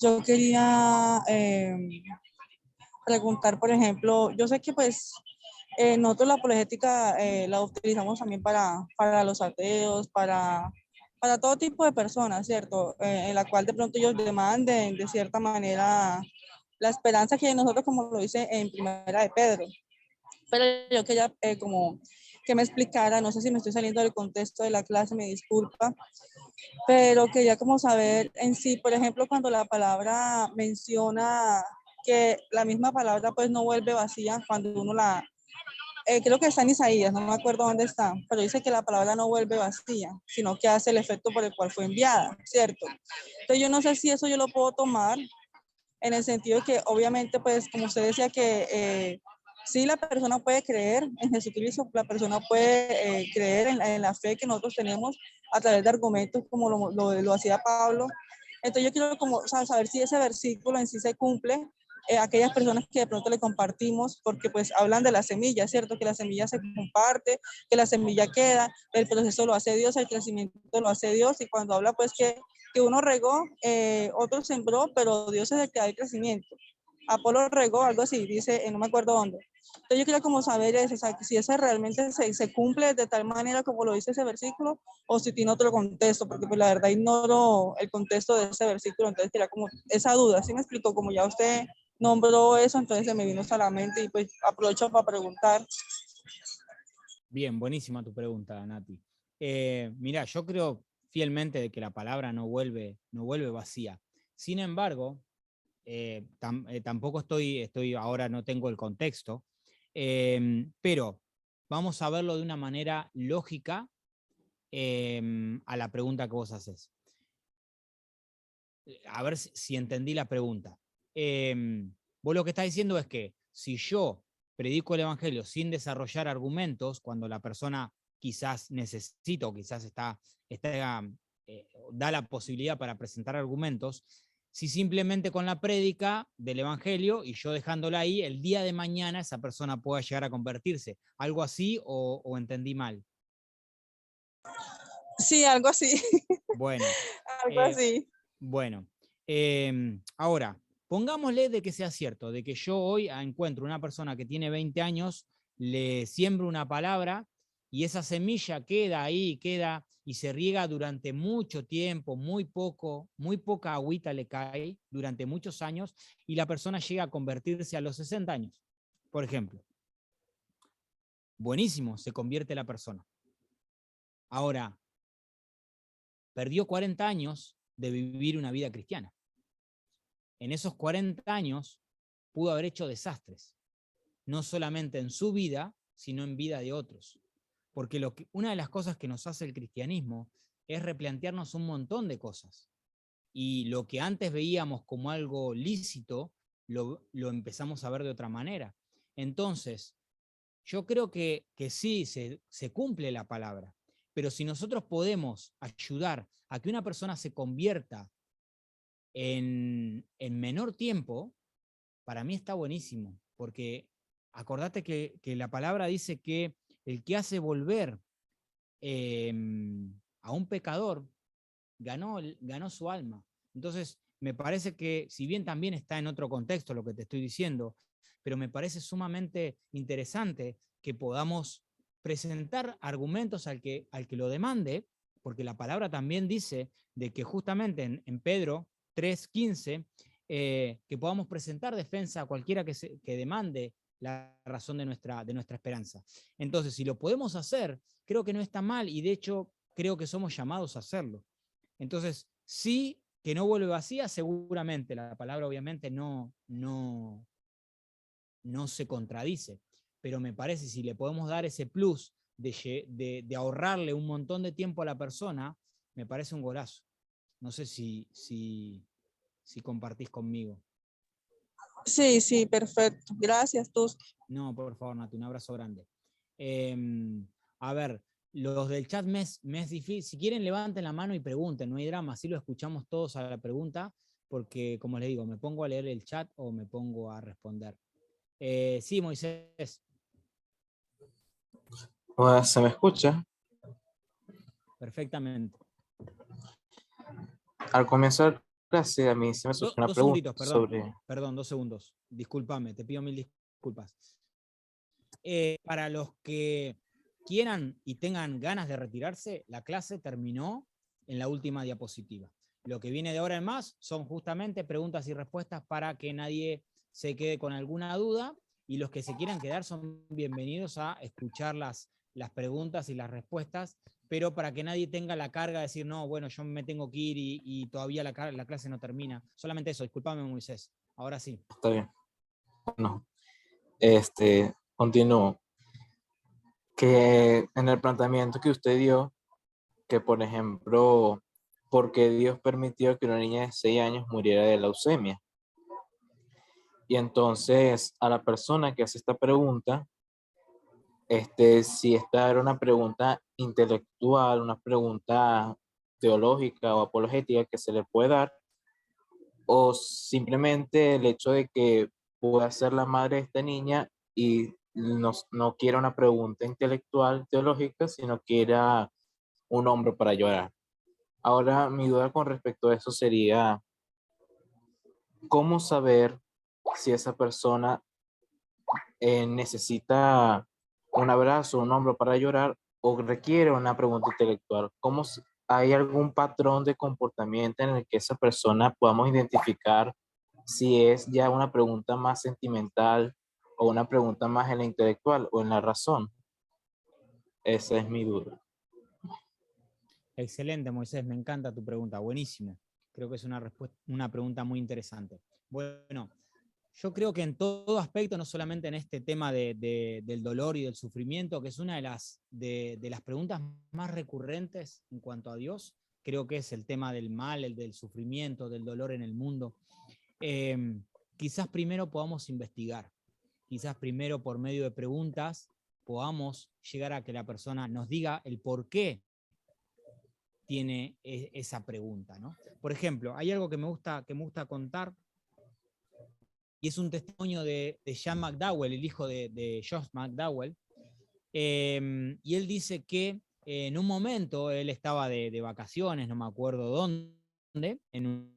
Yo quería preguntar, por ejemplo, yo sé que pues nosotros la apologética la utilizamos también para los ateos, para todo tipo de personas, ¿cierto? En la cual de pronto ellos demanden de cierta manera la esperanza que nosotros, como lo dice en Primera de Pedro. Pero yo quería como que me explicara, no sé si me estoy saliendo del contexto de la clase, me disculpa, pero quería como saber en sí, por ejemplo, cuando la palabra menciona que la misma palabra pues no vuelve vacía cuando uno la, creo que está en Isaías, no me acuerdo dónde está, pero dice que la palabra no vuelve vacía, sino que hace el efecto por el cual fue enviada, ¿cierto? Entonces yo no sé si eso yo lo puedo tomar en el sentido de que obviamente, pues como usted decía que sí la persona puede creer en Jesucristo, la persona puede creer en la fe que nosotros tenemos a través de argumentos como lo hacía Pablo. Entonces yo quiero como, o sea, saber si ese versículo en sí se cumple, aquellas personas que de pronto le compartimos, porque pues hablan de la semilla, ¿cierto? Que la semilla se comparte, que la semilla queda, el proceso lo hace Dios, el crecimiento lo hace Dios, y cuando habla pues que uno regó, otro sembró, pero Dios es el que da el crecimiento. Apolo regó, algo así, dice, no me acuerdo dónde. Entonces yo quería como saber eso, o sea, si ese realmente se cumple de tal manera como lo dice ese versículo, o si tiene otro contexto, porque pues la verdad ignoro el contexto de ese versículo, entonces quería como esa duda, ¿sí me explicó? Como ya usted nombró eso, entonces se me vino a la mente y pues aprovecho para preguntar. Bien, buenísima tu pregunta, Nati. Mirá, yo creo fielmente de que la palabra no vuelve vacía. Sin embargo, tampoco estoy, ahora no tengo el contexto, pero vamos a verlo de una manera lógica a la pregunta que vos haces. A ver si entendí la pregunta. Vos lo que estás diciendo es que si yo predico el evangelio sin desarrollar argumentos, cuando la persona quizás necesita o quizás da la posibilidad para presentar argumentos, si simplemente con la prédica del evangelio y yo dejándola ahí, el día de mañana esa persona pueda llegar a convertirse. ¿Algo así o entendí mal? Sí, algo así. Bueno. Algo así. Bueno, ahora, pongámosle de que sea cierto, de que yo hoy encuentro una persona que tiene 20 años, le siembro una palabra y esa semilla queda ahí, queda y se riega durante mucho tiempo, muy poca agüita le cae durante muchos años y la persona llega a convertirse a los 60 años, por ejemplo. Buenísimo, se convierte la persona. Ahora, perdió 40 años de vivir una vida cristiana. En esos 40 años pudo haber hecho desastres, no solamente en su vida, sino en vida de otros. Porque una de las cosas que nos hace el cristianismo es replantearnos un montón de cosas. Y lo que antes veíamos como algo lícito, lo empezamos a ver de otra manera. Entonces, yo creo que sí, se cumple la palabra. Pero si nosotros podemos ayudar a que una persona se convierta en menor tiempo, para mí está buenísimo, porque acordate que la palabra dice que el que hace volver a un pecador ganó su alma. Entonces, me parece que, si bien también está en otro contexto lo que te estoy diciendo, pero me parece sumamente interesante que podamos presentar argumentos al que lo demande, porque la palabra también dice de que justamente en Pedro 3:15, que podamos presentar defensa a cualquiera que demande la razón de nuestra esperanza. Entonces, si lo podemos hacer, creo que no está mal y de hecho creo que somos llamados a hacerlo. Entonces, sí, que no vuelve vacía, seguramente. La palabra obviamente no se contradice, pero me parece si le podemos dar ese plus de ahorrarle un montón de tiempo a la persona, me parece un golazo. No sé si compartís conmigo. Sí, sí, perfecto. Gracias, tú. No, por favor, Nati, un abrazo grande. A ver, los del chat me es difícil. Si quieren, levanten la mano y pregunten, no hay drama, así lo escuchamos todos a la pregunta, porque, como les digo, me pongo a leer el chat o me pongo a responder. Sí, Moisés. ¿Se me escucha? Perfectamente. Al comienzo de la clase a mí se me surgió una Dos pregunta segunditos, sobre... perdón, 2 segundos. Discúlpame, te pido 1000 disculpas. Para los que quieran y tengan ganas de retirarse, la clase terminó en la última diapositiva. Lo que viene de ahora en más son justamente preguntas y respuestas para que nadie se quede con alguna duda y los que se quieran quedar son bienvenidos a escuchar las preguntas y las respuestas, pero para que nadie tenga la carga de decir, no, bueno, yo me tengo que ir y todavía la clase no termina. Solamente eso, discúlpame, Moisés. Ahora sí. Está bien. Bueno, continúo. Que en el planteamiento que usted dio, que por ejemplo, ¿por qué Dios permitió que una niña de 6 años muriera de leucemia? Y entonces a la persona que hace esta pregunta, si esta era una pregunta intelectual, una pregunta teológica o apologética que se le puede dar, o simplemente el hecho de que pueda ser la madre de esta niña y no quiera una pregunta intelectual, teológica, sino quiera un hombro para llorar. Ahora, mi duda con respecto a eso sería, ¿cómo saber si esa persona necesita un abrazo, un hombro para llorar o requiere una pregunta intelectual? ¿Hay algún patrón de comportamiento en el que esa persona podamos identificar si es ya una pregunta más sentimental o una pregunta más en la intelectual o en la razón? Esa es mi duda. Excelente, Moisés, me encanta tu pregunta, buenísimo. Creo que es una pregunta muy interesante. Bueno, yo creo que en todo aspecto, no solamente en este tema del dolor y del sufrimiento, que es una de las preguntas más recurrentes en cuanto a Dios, creo que es el tema del mal, el del sufrimiento, del dolor en el mundo. Quizás primero podamos investigar, quizás primero por medio de preguntas podamos llegar a que la persona nos diga el por qué tiene esa pregunta, ¿no? Por ejemplo, hay algo que me gusta contar, y es un testimonio de Sean McDowell, el hijo de Josh McDowell, y él dice que en un momento él estaba de vacaciones, no me acuerdo dónde, en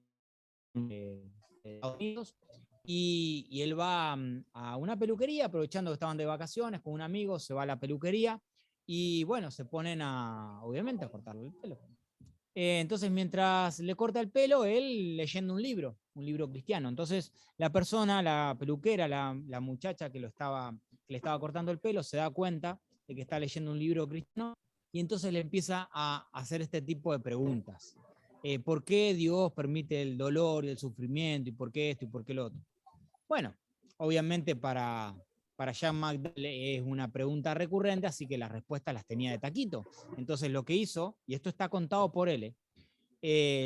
Estados Unidos, y él va a una peluquería, aprovechando que estaban de vacaciones con un amigo, se va a la peluquería, y bueno, se ponen obviamente, a cortarle el pelo. Entonces, mientras le corta el pelo, él leyendo un libro cristiano. Entonces, la persona, la peluquera, la muchacha que le estaba cortando el pelo, se da cuenta de que está leyendo un libro cristiano y entonces le empieza a hacer este tipo de preguntas. ¿Por qué Dios permite el dolor y el sufrimiento? ¿Y por qué esto y por qué lo otro? Bueno, obviamente para Sean McDowell es una pregunta recurrente, así que las respuestas las tenía de taquito. Entonces lo que hizo, y esto está contado por él,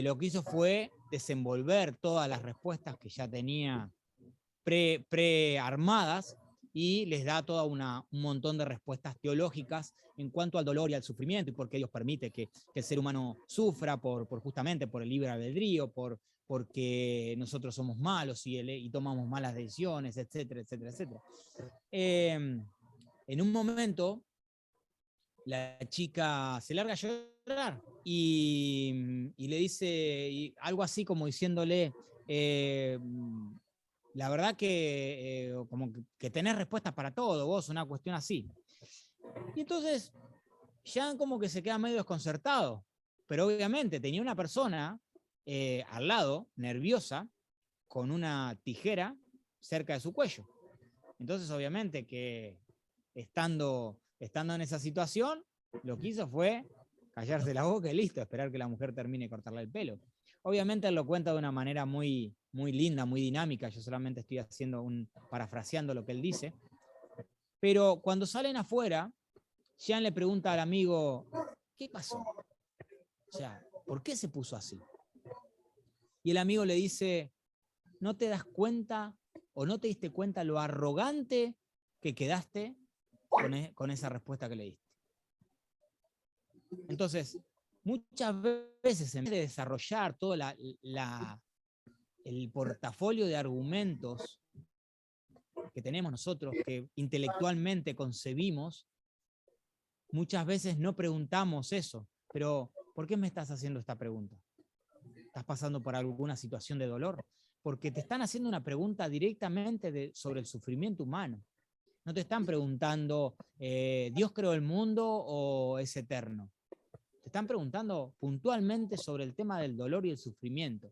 lo que hizo fue desenvolver todas las respuestas que ya tenía prearmadas y les da toda un montón de respuestas teológicas en cuanto al dolor y al sufrimiento y por qué Dios permite que el ser humano sufra justamente por el libre albedrío, porque nosotros somos malos y tomamos malas decisiones, etcétera, etcétera, etcétera. En un momento, la chica se larga a llorar y le dice algo así como diciéndole, la verdad que como que tenés respuestas para todo, vos, una cuestión así. Y entonces, Jean como que se queda medio desconcertado, pero obviamente tenía una persona al lado, nerviosa, con una tijera cerca de su cuello. Entonces, obviamente que estando en esa situación, lo que hizo fue callarse la boca y listo, esperar que la mujer termine de cortarle el pelo. Obviamente él lo cuenta de una manera muy, muy linda, muy dinámica, yo solamente estoy parafraseando lo que él dice, pero cuando salen afuera, Jean le pregunta al amigo, ¿qué pasó? O sea, ¿por qué se puso así? Y el amigo le dice, ¿no te das cuenta o no te diste cuenta lo arrogante que quedaste con esa respuesta que le diste? Entonces, muchas veces en vez de desarrollar todo el portafolio de argumentos que tenemos nosotros, que intelectualmente concebimos, muchas veces no preguntamos eso, pero ¿por qué me estás haciendo esta pregunta? ¿Estás pasando por alguna situación de dolor? Porque te están haciendo una pregunta directamente sobre el sufrimiento humano. No te están preguntando, ¿Dios creó el mundo o es eterno? Te están preguntando puntualmente sobre el tema del dolor y el sufrimiento.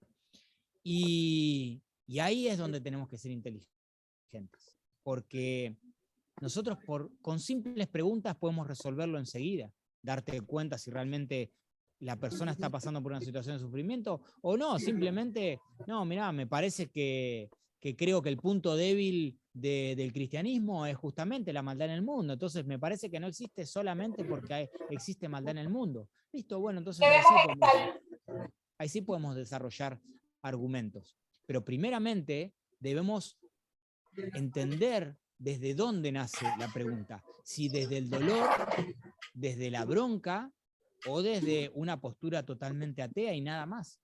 Y ahí es donde tenemos que ser inteligentes. porque nosotros con simples preguntas podemos resolverlo enseguida, darte cuenta si realmente la persona está pasando por una situación de sufrimiento o no, simplemente, no, mirá, me parece que creo que el punto débil del cristianismo es justamente la maldad en el mundo, entonces me parece que no existe solamente porque existe maldad en el mundo. Listo, bueno, entonces ahí sí podemos desarrollar argumentos. Pero primeramente debemos entender desde dónde nace la pregunta. Si desde el dolor, desde la bronca o desde una postura totalmente atea y nada más.